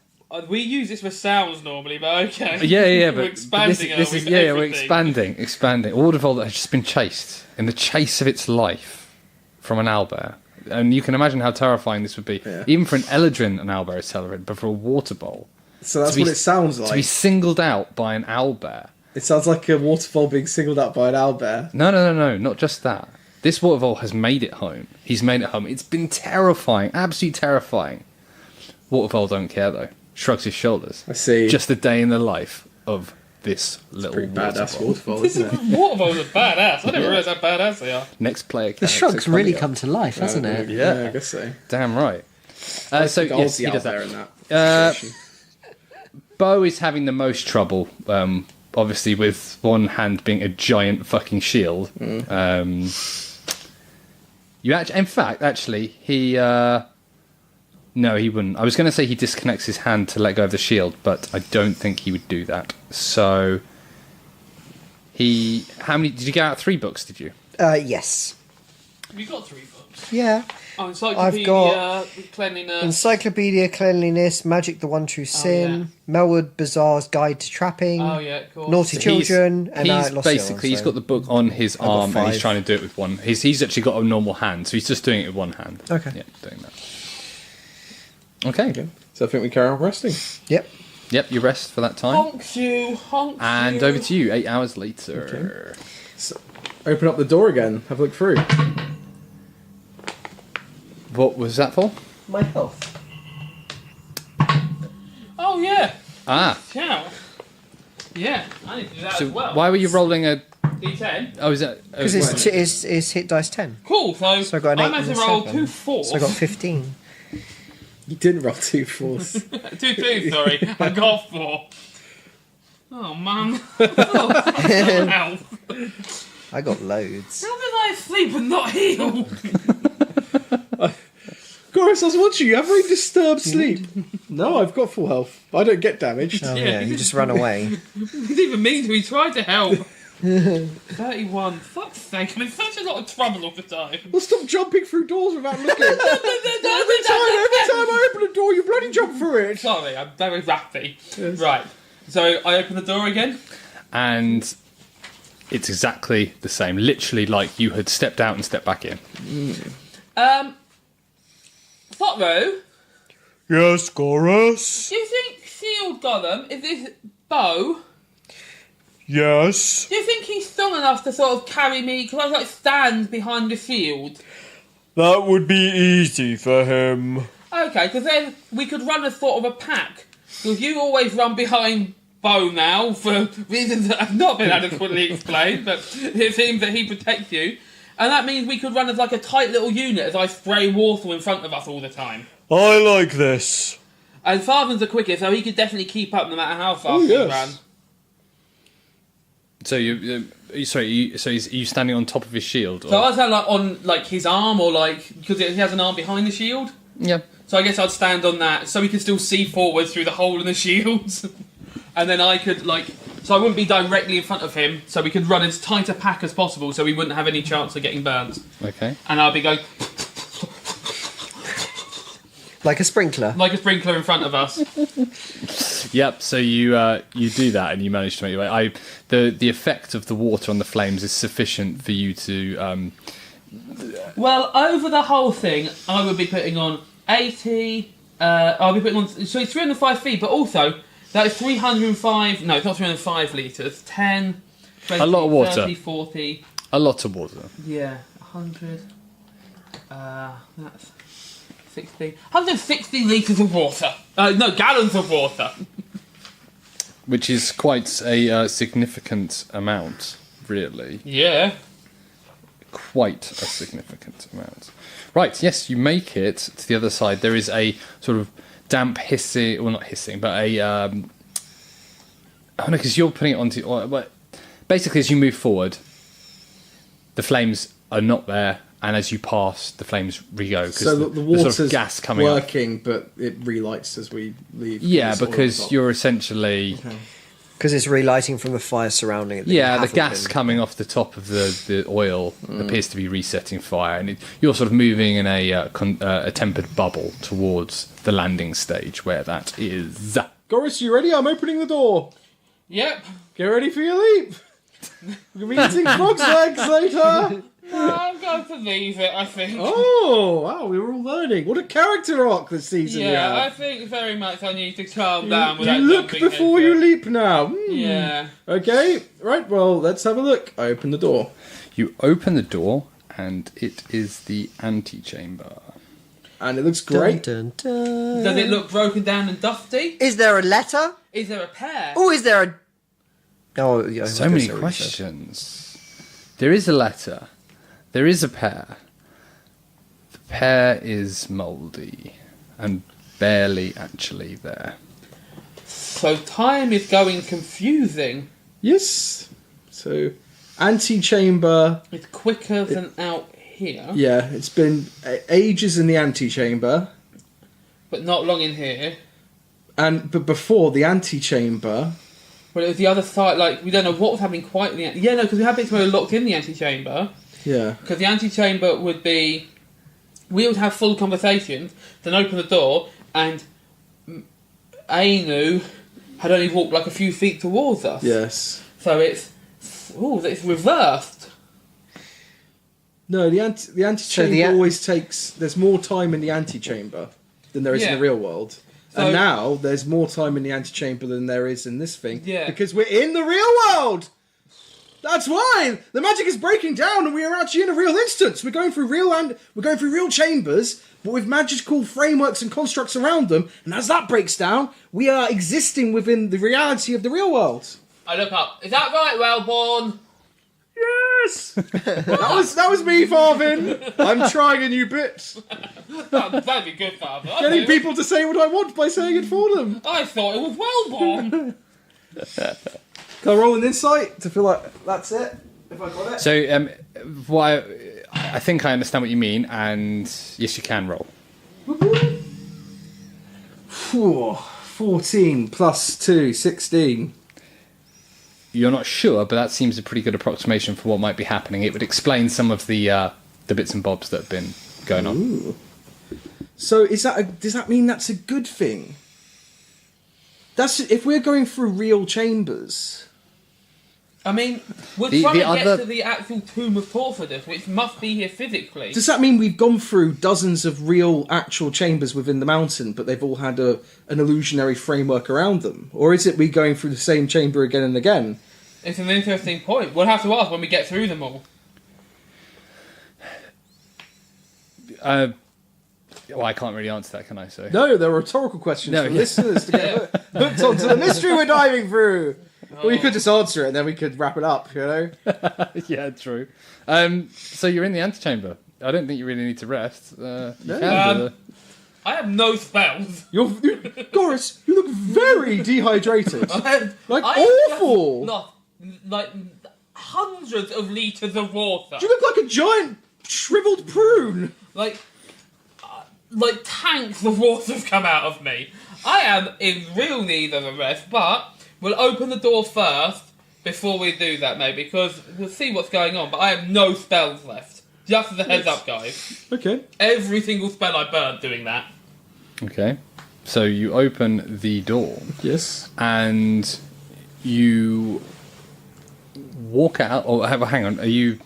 We use this for sounds normally, but okay.
Yeah,
We're
but
expanding
this
it
is
with
we're
everything.
expanding. A water vole that has just been chased in the chase of its life from an owlbear, and you can imagine how terrifying this would be,
Yeah.
even for an elegant an owlbear is terrifying, but for a water vole
So that's
To be-
what it sounds
to be
like.
singled out by an owlbear.
It sounds like a waterfall being singled out by an owlbear.
No, not just that. This water vole has made it home. He's made it home. It's been terrifying, absolutely terrifying. Water vole don't care though. Shrugs his shoulders.
I see.
Just a day in the life of this little
Pretty
water
badass
vole.
waterfall, isn't it?
Waterfalls are badass. I didn't realise how badass they are.
Next player.
The shrugs really come to life, hasn't it?
Yeah.
I guess so.
Damn right. So
I think
yes, he
Aussie
does
out there
that.
in that situation.
Bo is having the most trouble. Obviously, with one hand being a giant fucking shield. You actually, in fact, he. No, he wouldn't. I was going to say he disconnects his hand to let go of the shield, but I don't think he would do that. So he. How many? Did you get out 3 books? Did you?
Yes.
We've got 3 books.
Yeah.
Oh, Encyclopedia,
got-
Cleanliness.
Encyclopedia, Cleanliness, Magic the One True Sin, Melwood Bazaar's Guide to Trapping,
Oh, yeah, of course.
Naughty Children, and
he's
Lost
basically
Hills,
he's got the book on his
got
arm and he's
5.
trying to do it with one. He's actually got a normal hand, so he's just doing it with one hand.
Okay.
Yeah, doing that. Okay.
So I think we carry on resting.
Yep.
Yep, you rest for that time.
Honk you.
And over to you, 8 hours later.
So open up the door again. Have a look through.
What was that for?
My health.
Oh, yeah.
Ah,
Ciao. Yeah, I need to do that
so
as well.
why were you rolling a...
D10.
Oh, is that...
Because it's hit dice 10.
Cool, so
So I got an 8
I'm
and
meant
a
to roll
7.
2 4s.
So I got 15.
You didn't roll 2 4s.
2 2, sorry. I got 4. Oh, man. Oh, health.
I got loads.
How did I sleep and not heal?
Gorrus, I was watching you. Have very disturbed sleep. No, I've got full health. I don't get damaged.
Oh
Yeah,
yeah, you just run away.
He didn't even mean to, he tried to help. 31. Fuck's sake, I'm in such a lot of trouble all the time.
Well, stop jumping through doors without looking. every time I open a door, you bloody jump through it.
Sorry, I'm very rappy. Right, so I open the door again.
And it's exactly the same. Literally like you had stepped out and stepped back in.
Sot Rue,
Yes, Gorrus.
do you think Shield Gollum is this bow?
Yes.
Do you think he's strong enough to sort of carry me? Because I was like stand behind the shield.
That would be easy for him.
Okay, because then we could run as sort of a pack. Because you always run behind Bo now for reasons that have not been adequately explained, but it seems that he protects you. And that means we could run as like a tight little unit as I spray water in front of us all the time.
I like this.
And Farven's the quickest, so he could definitely keep up no matter how fast
Oh,
he
yes.
ran.
So are you standing on top of his shield? Or?
So I was like on like his arm or like because he has an arm behind the shield.
Yeah.
So I guess I'd stand on that, so we could still see forward through the hole in the shields. And then I could, so I wouldn't be directly in front of him, so we could run as tight a pack as possible, so we wouldn't have any chance of getting burned.
Okay.
And I'd be going...
Like a sprinkler.
like a sprinkler in front of us.
Yep. So you do that, and you manage to make your way. The effect of the water on the flames is sufficient for you to.
Well, over the whole thing, I would be putting on 80... I'll be putting on... So it's 305 feet, but also... That is 305... No, it's not 305 litres. 10, 20,
A lot of water.
30, 40...
A lot of water.
Yeah, 100... that's... 60... 160 litres of water. No, gallons of water.
Which is quite a significant amount, really.
Yeah.
Quite a significant amount. Right, yes, you make it to the other side. There is a sort of damp hissing, well, not hissing, but a... oh no, because you're putting it onto... Well, basically, as you move forward, the flames are not there, and as you pass, the flames re-go.
So the
the
water's
sort of gas coming up.
working, but it relights as we leave.
Yeah,
It's all
because
on top.
you're essentially...
Because it's relighting from the fire surrownding it. that
Yeah,
you
the
haven't
gas
been-
coming off the top of the oil appears to be resetting fire, and you're sort of moving in a tempered bubble towards the landing stage where that is.
Gorrus, you ready? I'm opening the door.
Yep.
Get ready for your leap. We'll be eating frog's legs later.
No, I'm going to leave it, I think.
Oh, wow, we were all learning. What a character arc this season you
Yeah, I
have.
think very much I need to calm down
You
without
look
jumping
before
into
you
it.
leap now.
Yeah.
Okay, right, well, let's have a look. I open the door.
You open the door, and it is the antechamber.
And it looks
Dun,
great.
dun, dun.
Does it look broken down and dusty?
Is there a letter?
Is there a pear?
Oh, is there a... Oh, yeah,
So
I don't
many
know what you said.
questions. There is a letter. There is a pear. The pear is mouldy and barely actually there.
So time is going confusing.
Yes. So, antechamber.
It's quicker than out here,
Yeah, it's been ages in the antechamber.
but not long in here.
But before the antechamber,
But it was the other side, like, we don't know what was happening quite in the... Yeah, no, because we had bits where we were locked in the antechamber.
yeah.
Because the antechamber would be... We would have full conversations, then open the door, and Ainu had only walked like a few feet towards us.
Yes.
So it's... Ooh, it's reversed.
No, the antechamber
So the
always takes... There's more time in the antechamber than there is in
Yeah.
the real world.
So-
And now, there's more time in the antechamber than there is in this thing.
Yeah.
Because we're in the real world! That's why! The magic is breaking down and we are actually in a real instance! We're going through real chambers, but with magical frameworks and constructs around them, and as that breaks down, we are existing within the reality of the real world.
I look up. Is that right, Wellborn?
Yes! that was me, Farven! I'm trying a new bit.
That'd be good, Father.
Getting people to say what I want by saying it for them.
I thought it was Wellborn.
Can I roll an insight to feel like that's it? If I got it?
So, what I think I understand what you mean, and yes, you can roll.
14 plus 2, 16.
You're not sure, but that seems a pretty good approximation for what might be happening. It would explain some of the bits and bobs that have been going on.
Ooh. So does that mean that's a good thing? That's if we're going through real chambers.
I mean, we're
The
trying to
other-
get to the actual tomb of Torfidus, which must be here physically.
Does that mean we've gone through dozens of real, actual chambers within the mountain, but they've all had an illusionary framework around them? Or is it we going through the same chamber again and again?
It's an interesting point. We'll have to ask when we get through them all.
Well, I can't really answer that, can I? So
No, they're rhetorical questions
No,
for
yeah.
listeners to get hooked onto the mystery we're diving through. Or you could just answer it and then we could wrap it up, you know?
yeah, true. So you're in the antechamber. I don't think you really need to rest. You can do
I have no spells.
Gorrus, you look very dehydrated. Like
I
awful.
Not like hundreds of litres of water.
You look like a giant shriveled prune.
Like, like tanks of water have come out of me. I am in real need of a rest, but we'll open the door first before we do that, maybe, because we'll see what's going on. But I have no spells left. Just as a heads up, guys.
Okay.
Every single spell I burnt doing that.
Okay. So you open the door.
Yes.
And you walk out. Oh, hang on. Are you...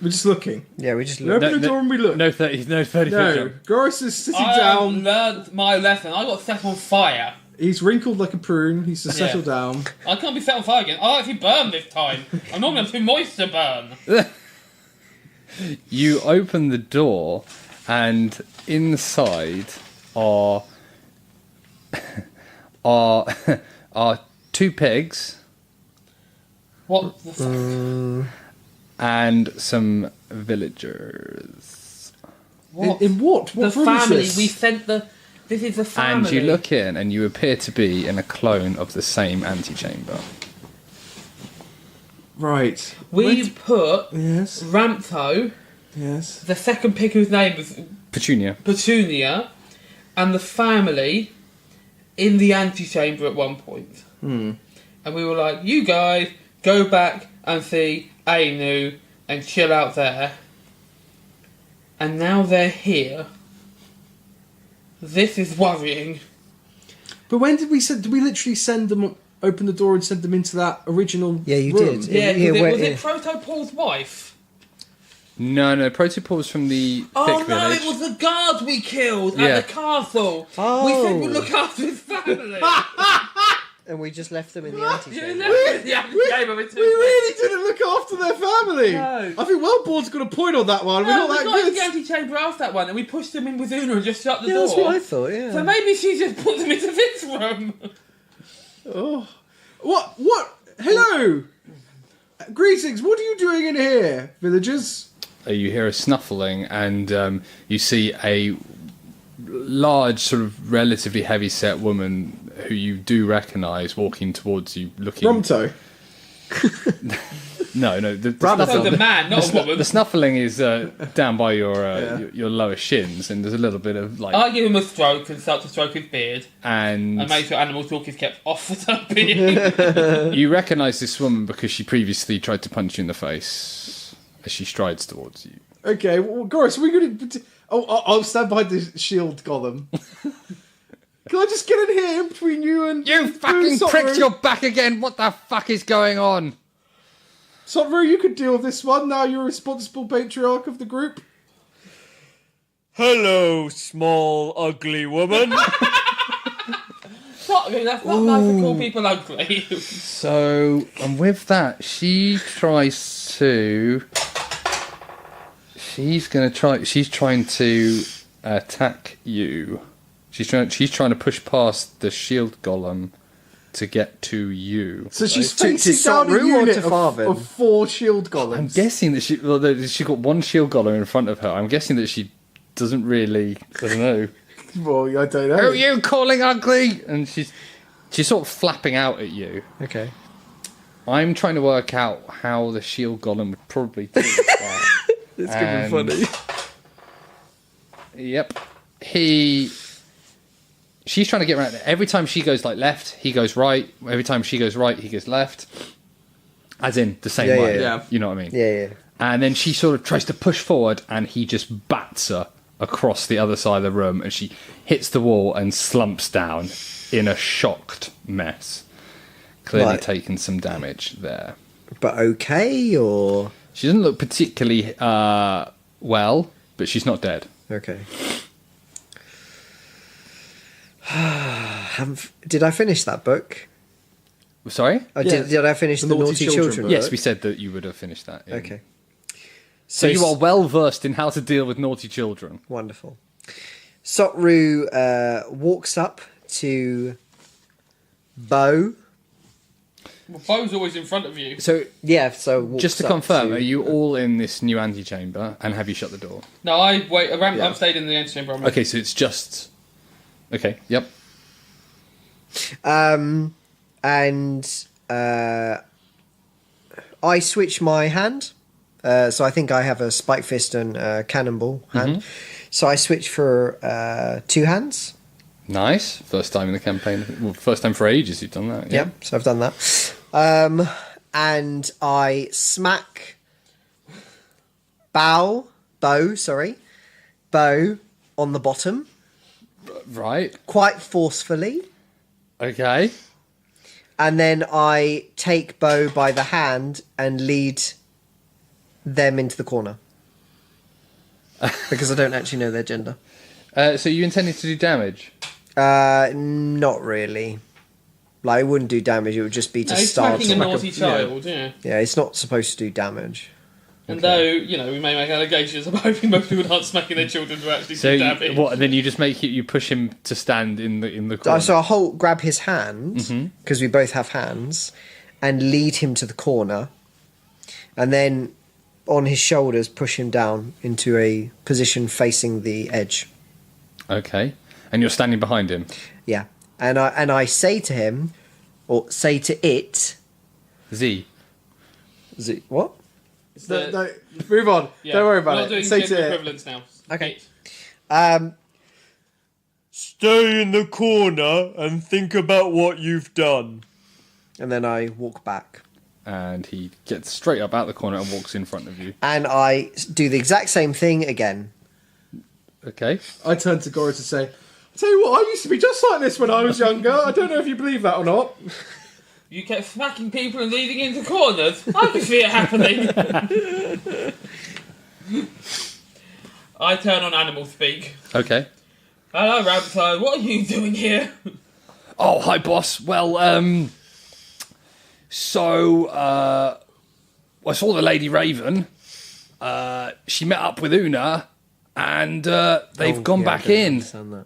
We're just looking.
Yeah, we just
We
look.
open the door and we look.
No 30
No,
feet jump.
Gorrus is sitting
I have
down.
learned my lesson. I got set on fire.
He's wrinkled like a prune. He's to settle down.
I can't be set on fire again. I'll actually burn this time. I'm not going to too moist to burn.
You open the door, and inside are are two pigs
What the fuck?
and some villagers.
What?
In what?
The
What room
family.
is this?
We sent the... This is the family.
And you look in, and you appear to be in a clone of the same antechamber.
Right.
We put
Yes.
Ramto,
Yes.
the second pig whose name was
Petunia.
Petunia, and the family in the antechamber at one point. And we were like, you guys go back and see Ainu and chill out there. And now they're here. This is worrying.
But when did we send? Did we literally send them? Open the door and send them into that original?
Yeah, you
room?
did.
Yeah,
Yeah,
was
where-
it Proto-Paul's wife?
No, Protopol's from the
Oh
thick
no,
village.
it was the guard we killed
Yeah.
at the castle.
Oh.
We said we'd look after his family.
And we just left them in the
You
antechamber.
left the antechamber with two
We really didn't look after their family.
No.
I think Wellboard's got a point on that one.
No,
We're not
we
that
got into
good.
the antechamber after that one, and we pushed them in with Una and just shut the
Yeah,
door.
that's what I thought. Yeah.
So maybe she just put them into this room.
Oh. What? Hello. Greetings. What are you doing in here, villagers?
You hear a snuffling, and you see a large, sort of relatively heavy-set woman who you do recognise walking towards you, looking.
Rumto.
No. The
Brother.
So the man, not a woman.
The snuffling is down by your lower shins, and there's a little bit of like.
I give him a stroke and start to stroke his beard
And
and make sure animal talk is kept off the time being.
you recognise this woman because she previously tried to punch you in the face as she strides towards you.
Okay, well, Gorrus, we're going to... I'll stand behind the shield golem. Can I just get in here between you and...
You fucking
Sot
pricked
Rue?
your back again! What the fuck is going on?
Sot Rue, you could deal with this one. Now you're a responsible patriarch of the group.
Hello, small, ugly woman.
That's not nice to call people ugly.
So, and with that, she tries to. She's trying to attack you. She's trying to push past the shield golem to get to you.
So she's
To
facing
Sot
down a
Rue or
unit
to Farven?
of 4 shield golems.
I'm guessing that she's got one shield golem in front of her. I'm guessing that she doesn't really. I don't know.
Well, I don't know.
Who are you calling ugly? And she's sort of flapping out at you.
Okay.
I'm trying to work out how the shield golem would probably do that.
It's going to be funny.
Yep. She's trying to get around. Every time she goes like left, he goes right. Every time she goes right, he goes left. As in the same way.
yeah.
You know what I mean?
Yeah.
And then she sort of tries to push forward, and he just bats her across the other side of the room, and she hits the wall and slumps down in a shocked mess. Clearly
Right.
taken some damage there.
But okay, or
She doesn't look particularly well, but she's not dead.
okay. Did I finish that book?
Sorry?
Did I finish the Naughty Children?
Yes, we said that you would have finished that. yeah.
Okay.
So you are well versed in how to deal with naughty children.
Wonderful. Sot Rue walks up to Bo.
Well, Bo's always in front of you.
So walks
Just to
up
confirm, are you all in this new antechamber, and have you shut the door?
No, I've stayed in the antechamber.
Okay, so it's just... Okay, yep.
and I switch my hand. So I think I have a spike fist and cannonball hand. So I switch for 2 hands.
Nice. First time in the campaign. Well, first time for ages you've done that.
Yeah, so I've done that. And I smack bow on the bottom.
Right.
Quite forcefully.
Okay.
And then I take Bo by the hand and lead them into the corner. Because I don't actually know their gender.
So you intended to do damage?
Not really. Like, it wouldn't do damage, it would just be to
He's
start.
smacking a naughty child, yeah.
Yeah, it's not supposed to do damage.
And though, you know, we may make allegations, I'm hoping most people aren't smacking their children to actually do damage.
What? And then you just you push him to stand in the corner.
So I'll grab his hand, because we both have hands, and lead him to the corner. And then on his shoulders, push him down into a position facing the edge.
Okay. And you're standing behind him?
Yeah. And I say to him, or say to it...
Z.
What?
No, move on.
Yeah,
Don't worry about
we're
it.
not doing
Say
gender
to it.
equivalents now.
Okay.
Stay in the corner and think about what you've done.
And then I walk back.
And he gets straight up out the corner and walks in front of you.
And I do the exact same thing again.
Okay.
I turn to Gorrus and say, I tell you what, I used to be just like this when I was younger. I don't know if you believe that or not.
You kept smacking people and leading into corners. I can see it happening. I turn on animal speak.
Okay.
Hello, Rabbito. What are you doing here?
Oh, hi, boss. Well, I saw the Lady Raven. She met up with Una, and they've gone back in.
That.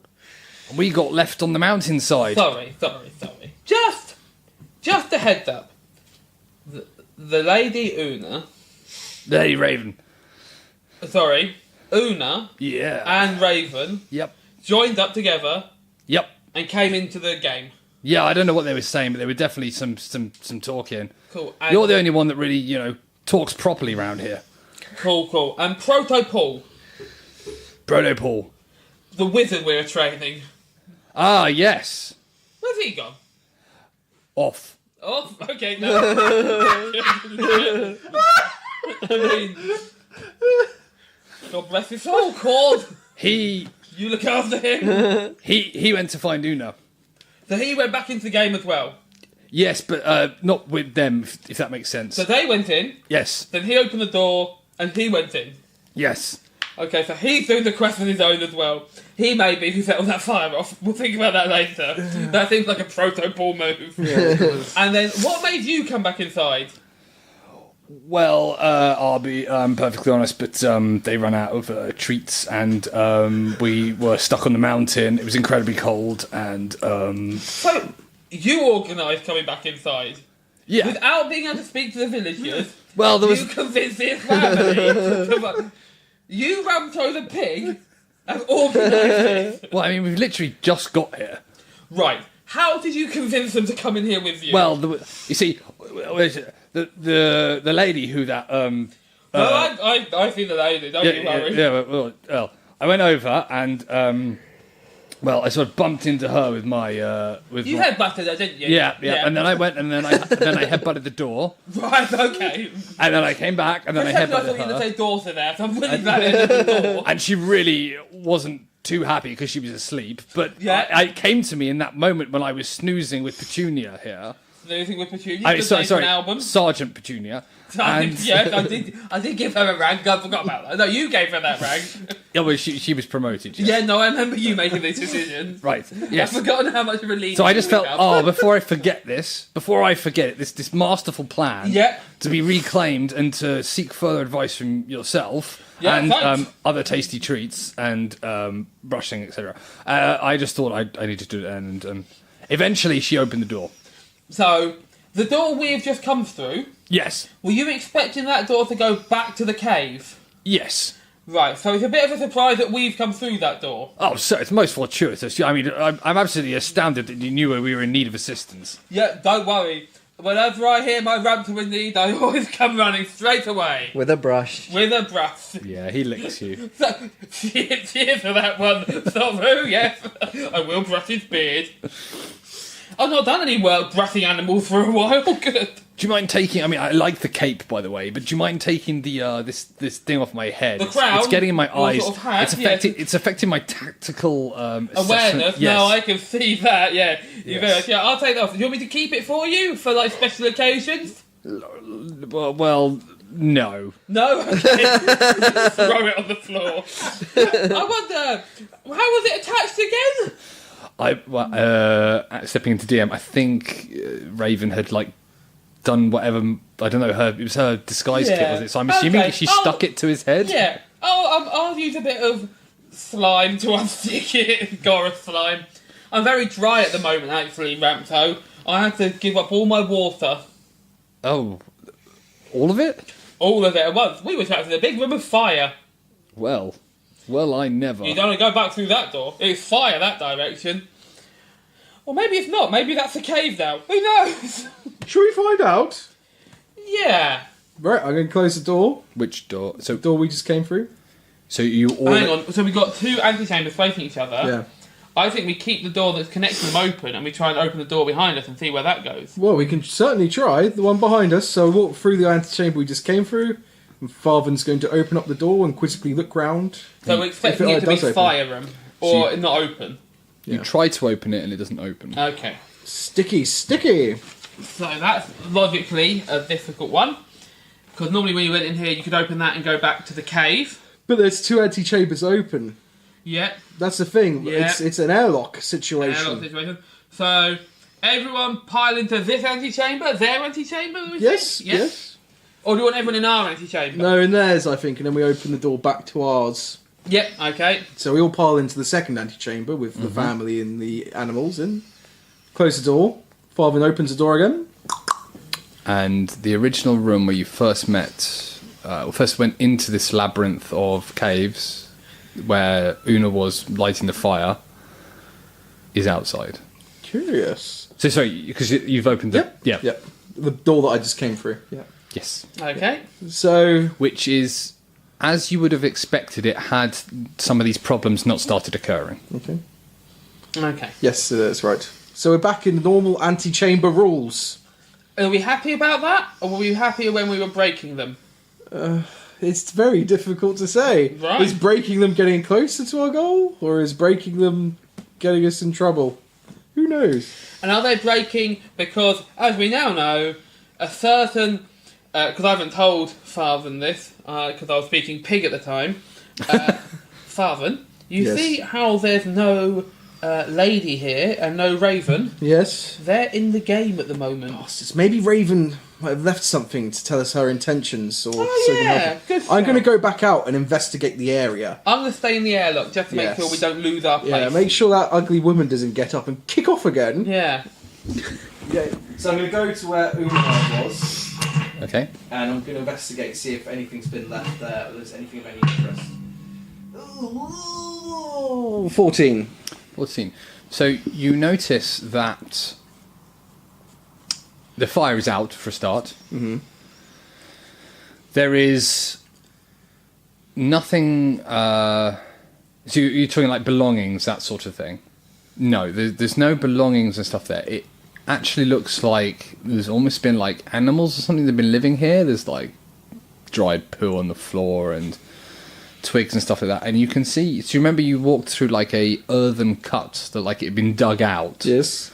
We got left on the mountainside.
Sorry. Just a heads up. The Lady Una...
Lady Raven.
Sorry. Una
Yeah.
and Raven
Yep.
joined up together
Yep.
and came into the game.
Yeah, I don't know what they were saying, but there were definitely some talking.
Cool. And
You're the only one that really, talks properly around here.
Cool. And Proto Paul,
Brodo Paul.
the wizard we were training.
Ah, yes.
Where's he gone?
Off.
Oh, okay, no. I mean, God bless his soul, Cord.
He
You look after him.
he went to find Una.
So he went back into the game as well.
Yes, but not with them, if that makes sense.
So they went in,
Yes.
then he opened the door, and he went in.
Yes.
Okay, so he's doing the quest on his own as well. He may be who set all that fire off. We'll think about that later. That seems like a proto-ball move. And then, what made you come back inside?
Well, I'll be perfectly honest, but they ran out of treats, and we were stuck on the mountain. It was incredibly cold, and
So, you organised coming back inside.
yeah.
Without being able to speak to the villagers,
Well, there was
you convinced his family to... You Ramto the pig have organised it.
Well, I mean, we've literally just got here.
Right. How did you convince them to come in here with you?
Well, you see, the lady who that
I see the lady. Don't you worry.
well, I went over and I sort of bumped into her with my
You headbutted her, didn't you?
yeah, and then I went and then I headbutted the door,
Right. Okay.
and then I came back and then I
I thought you
headbutted
were going to
her,
say daughter there, so I'm really glad I ended the door.
and she really wasn't too happy because she was asleep. But
Yeah.
it came to me in that moment when I was snoozing with Petunia here.
Snoozing with Petunia.
I mean,
Good name for
sorry,
an album.
Sergeant Petunia. And
Yes, I did give her a rank. I forgot about that. No, you gave her that rank.
yeah, well, she was promoted.
Yeah, no, I remember you making this decision.
Right. Yes.
I've forgotten how much of a lead.
So I just
you
felt,
have.
before I forget this masterful plan
Yeah.
to be reclaimed and to seek further advice from yourself
Yeah,
and
thanks.
other tasty treats and brushing, etc. I just thought I needed to do it, and eventually she opened the door.
So, the door we've just come through,
Yes.
were you expecting that door to go back to the cave?
Yes.
Right, so it's a bit of a surprise that we've come through that door.
Oh, so it's most fortuitous. I mean, I'm absolutely astounded that you knew we were in need of assistance.
Yeah, don't worry. Whenever I hear my Ramtor in need, I always come running straight away.
With a brush.
With a brush.
Yeah, he licks you.
So, cheers for that one. Sot Rue, yes. I will brush his beard. I've not done any work brushing animals for a while. Good.
Do you mind taking? I mean, I like the cape, by the way, but do you mind taking the this thing off my head?
The crown?
It's getting in my
Your
eyes.
sort of hat,
it's affecting. It's affecting my tactical
Awareness.
assessment. Yes.
No, I can see that. Yeah.
Yes.
Yeah, I'll take that off. Do you want me to keep it for you for like special occasions?
Well, no.
No. Okay. Throw it on the floor. I wonder, how was it attached again?
Stepping into DM, I think Raven had done whatever. I don't know. It was her disguise kit, was it? So I'm assuming she stuck it to his head.
Yeah. I'll use a bit of slime to unstick it. Gorrus slime. I'm very dry at the moment, actually, Ramto. I had to give up all my water.
Oh, all of it?
All of it at once. We were trapped in a big room of fire.
Well, I never.
You don't want to go back through that door. It's fire that direction. Or maybe it's not. Maybe that's a cave now. Who knows?
Should we find out?
Yeah.
Right, I'm going to close the door.
Which door? So
The door we just came through.
So you all.
Hang on. So we've got two antechambers facing each other.
Yeah.
I think we keep the door that's connecting them open and we try and open the door behind us and see where that goes.
Well, we can certainly try. The one behind us. So we'll walk through the antechamber we just came through. And Farven's going to open up the door and quizzically look round.
So we're expecting it to be
does open.
fire room. Or not open.
You try to open it and it doesn't open.
Okay.
Sticky.
So that's logically a difficult one. Because normally when you went in here you could open that and go back to the cave.
But there's two antechambers open.
Yeah.
That's the thing.
Yeah.
It's an airlock situation.
So everyone pile into this antechamber, their antechamber?
Yes.
Or do you want everyone in our antechamber?
No, in theirs, I think, and then we open the door back to ours.
Yep, okay.
So we all pile into the second antechamber with the family and the animals in. Close the door. Farven opens the door again.
And the original room where you first met, first went into this labyrinth of caves where Una was lighting the fire, is outside.
Curious.
So sorry, because you've opened the...
Yep. Yep. The door that I just came through. Yeah.
Yes.
Okay.
So...
Which is, as you would have expected it, had some of these problems not started occurring.
Okay.
Yes, that's right. So we're back in normal antechamber rules.
Are we happy about that? Or were we happier when we were breaking them?
It's very difficult to say.
Right.
Is breaking them getting closer to our goal? Or is breaking them getting us in trouble? Who knows?
And are they breaking because, as we now know, a certain... Because I haven't told Farven this, because I was speaking pig at the time. Farven, you
Yes.
see how there's no lady here and no Raven?
Yes.
They're in the game at the moment.
Bastards. Maybe Raven might have left something to tell us her intentions. Or
Oh,
so we can
yeah,
help her.
good
I'm going to
shout.
go back out and investigate the area.
I'm going to stay in the airlock just to make
Yes.
sure we don't lose our place.
Yeah, make sure that ugly woman doesn't get up and kick off again.
Yeah.
Yeah. So I'm going to go to where Una was.
Okay.
And I'm going to investigate, see if anything's been left there, or there's anything of any interest. Ooh, 14.
14. So you notice that the fire is out for a start.
Mm-hmm.
There is nothing... so you're talking like belongings, that sort of thing? No, there's no belongings and stuff there. It actually looks like there's almost been like animals or something that have been living here. There's like dried poo on the floor and twigs and stuff like that. And you can see... So you remember you walked through like a earthen cut that like it had been dug out?
Yes.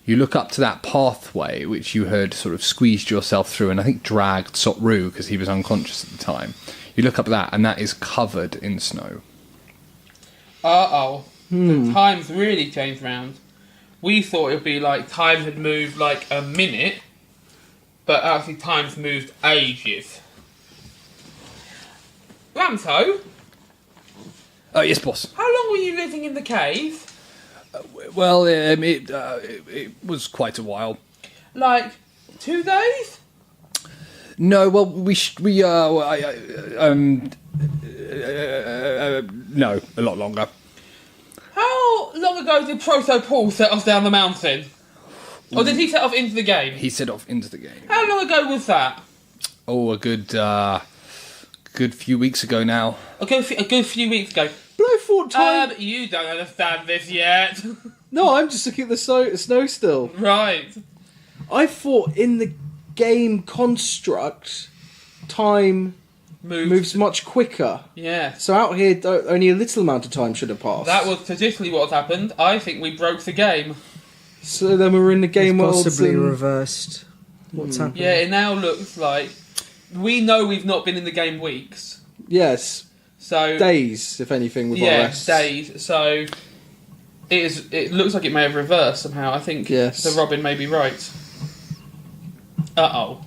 You look up to that pathway, which you had sort of squeezed yourself through and I think dragged Sot Rue because he was unconscious at the time. You look up at that and that is covered in snow.
Uh-oh. The time's really changed round. We thought it would be like time had moved like a minute, but actually time's moved ages. Ramto,
Oh, yes, boss.
how long were you living in the cave?
Well, it was quite a while.
Like 2 days?
No, well, no, a lot longer.
How long ago did Proto Paul set us down the mountain? Oh, did he set off into the game?
He set off into the game.
How long ago was that?
Oh, a good few weeks ago now.
A good few weeks ago.
But I thought time.
You don't understand this yet.
No, I'm just looking at the snow still.
Right.
I thought in the game construct, time moves much quicker.
Yeah.
So out here, only a little amount of time should have passed.
That was traditionally what happened. I think we broke the game.
So then we were in the game world.
Possibly reversed. What's happening?
Yeah, it now looks like we know we've not been in the game weeks.
Yes.
So
Days, if anything, with our rests.
days. So it looks like it may have reversed somehow. I think the Robin may be right. Uh-oh.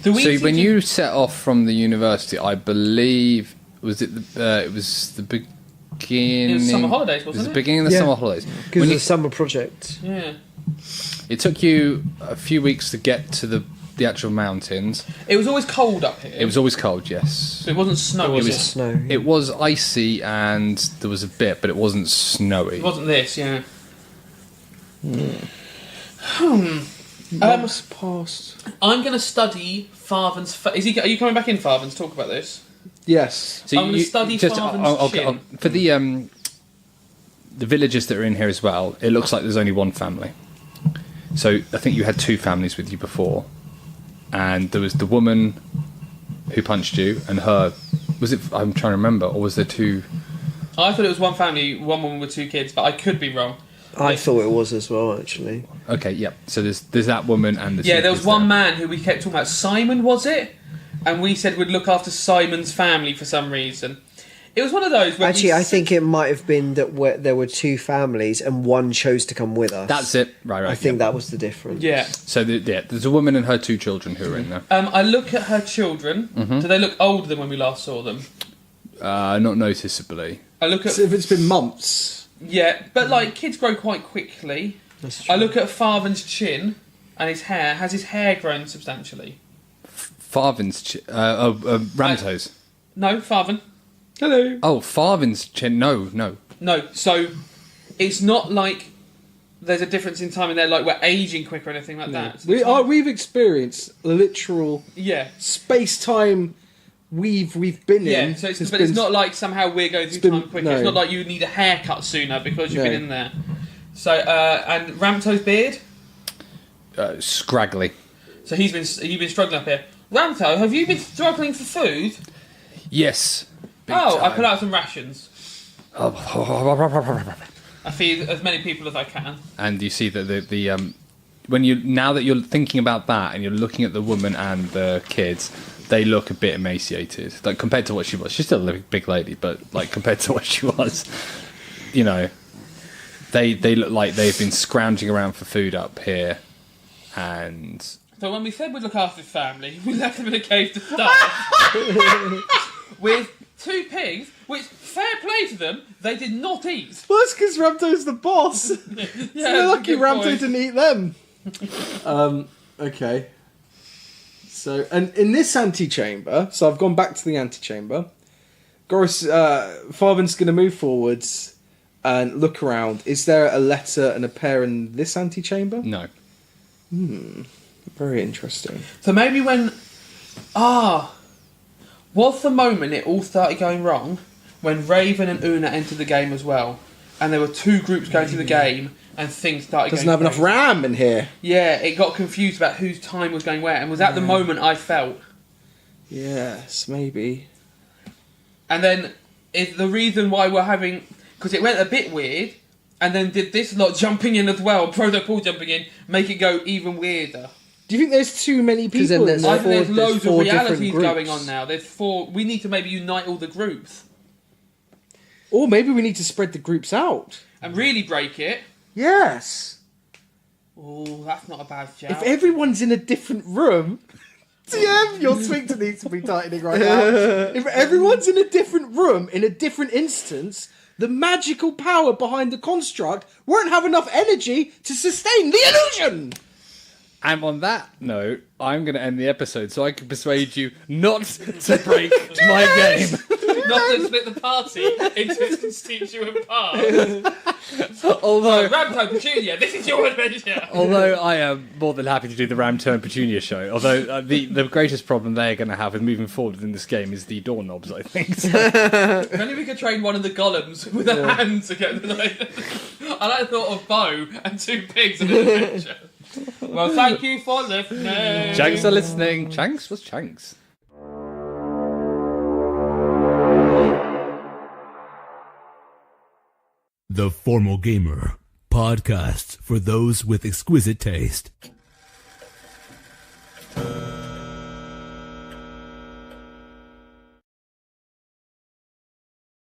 So when you set off from the university, I believe it was the beginning.
It was summer holidays, wasn't it?
It was the beginning of the summer holidays.
Because of the summer project.
Yeah.
It took you a few weeks to get to the actual mountains.
It was always cold up here.
It was always cold, yes.
So it wasn't snow, was it?
Snow. Yeah.
It was icy and there was a bit, but it wasn't snowy.
It wasn't this, yeah.
Months passed.
I'm going to study Farven's... Are you coming back in, Farven, to talk about this?
Yes.
So
I'm going to study Farven's chin.
for the villagers that are in here as well, it looks like there's only one family. So I think you had two families with you before. And there was the woman who punched you and her... Was it... I'm trying to remember. Or was there two...
I thought it was one family, one woman with two kids, but I could be wrong.
I thought it was as well, actually.
Okay, yeah. So there's that woman and the two
there was
kids
one
there.
man who we kept talking about. Simon, was it? And we said we'd look after Simon's family for some reason. It was one of those where
Actually, I think it might have been that there were two families and one chose to come with us.
That's it. Right.
I think that was the difference.
Yeah.
So there's a woman and her two children who are in there.
I look at her children. Do they look older than when we last saw them?
Not noticeably.
I look at...
So if it's been months...
Yeah, but like kids grow quite quickly.
That's true.
I look at Farven's chin and his hair. Has his hair grown substantially?
Farven's Ramto's.
No, Farven.
Hello.
Oh, Farven's chin. No.
No, so it's not like there's a difference in time and they're like we're aging quicker or anything like that. So
We've experienced literal space-time we've been in.
Yeah, so it's not like somehow we're going through time quicker.
No.
It's not like you need a haircut sooner because you've been in there. So and Ramto's beard.
Scraggly.
So you've been struggling up here. Ramto, have you been struggling for food?
Yes. Big
I
time.
put out some rations. I feed as many people as I can.
And you see that the now that you're thinking about that and you're looking at the woman and the kids, they look a bit emaciated. Like compared to what she was, she's still a big lady, but like compared to what she was, you know, they look like they've been scrounging around for food up here, and.
So when we said we'd look after the family, we left them in a cave to starve with two pigs, which, fair play to them, they did not eat.
Well, that's because Ramto's the boss.
Yeah,
So they're lucky
good
Ramto
point.
didn't eat them. Okay. So, and in this antechamber, so I've gone back to the antechamber. Gorrus, Farven's going to move forwards and look around. Is there a letter and a pair in this antechamber?
No.
Very interesting.
So maybe when... was the moment it all started going wrong when Raven and Una entered the game as well, and there were two groups going through the game and things started
Doesn't
going
have enough
crazy.
RAM in here.
Yeah, it got confused about whose time was going where, and was that the moment I felt.
Yes, maybe.
And then is the reason why we're having... Because it went a bit weird, and then did this lot jumping in as well, Proto Paul jumping in, make it go even weirder.
Do you think there's too many people?
then
in
there's
there?
I think there's loads of
four different
realities
groups.
going on now. There's four... We need to maybe unite all the groups.
Or maybe we need to spread the groups out.
And really break it.
Yes.
Oh, that's not a bad shout.
If everyone's in a different room... TM, your sphincter needs to be tightening right now. If everyone's in a different room, in a different instance, the magical power behind the construct won't have enough energy to sustain the illusion!
And on that note, I'm going to end the episode so I can persuade you not to break my game.
Not to split the party into its constituent parts.
Although
Ramtone Petunia, this is your adventure.
Although I am more than happy to do the Ramtone Petunia show. Although the greatest problem they're going to have with moving forward in this game is the doorknobs, I think. So.
If only we could train one of the golems with a hand to get the I like the thought of Bo and 2 pigs in an adventure. Well, thank you for listening.
Thanks for listening. Chanks? What's Chanks?
The Formal Gamer, podcast for those with exquisite taste.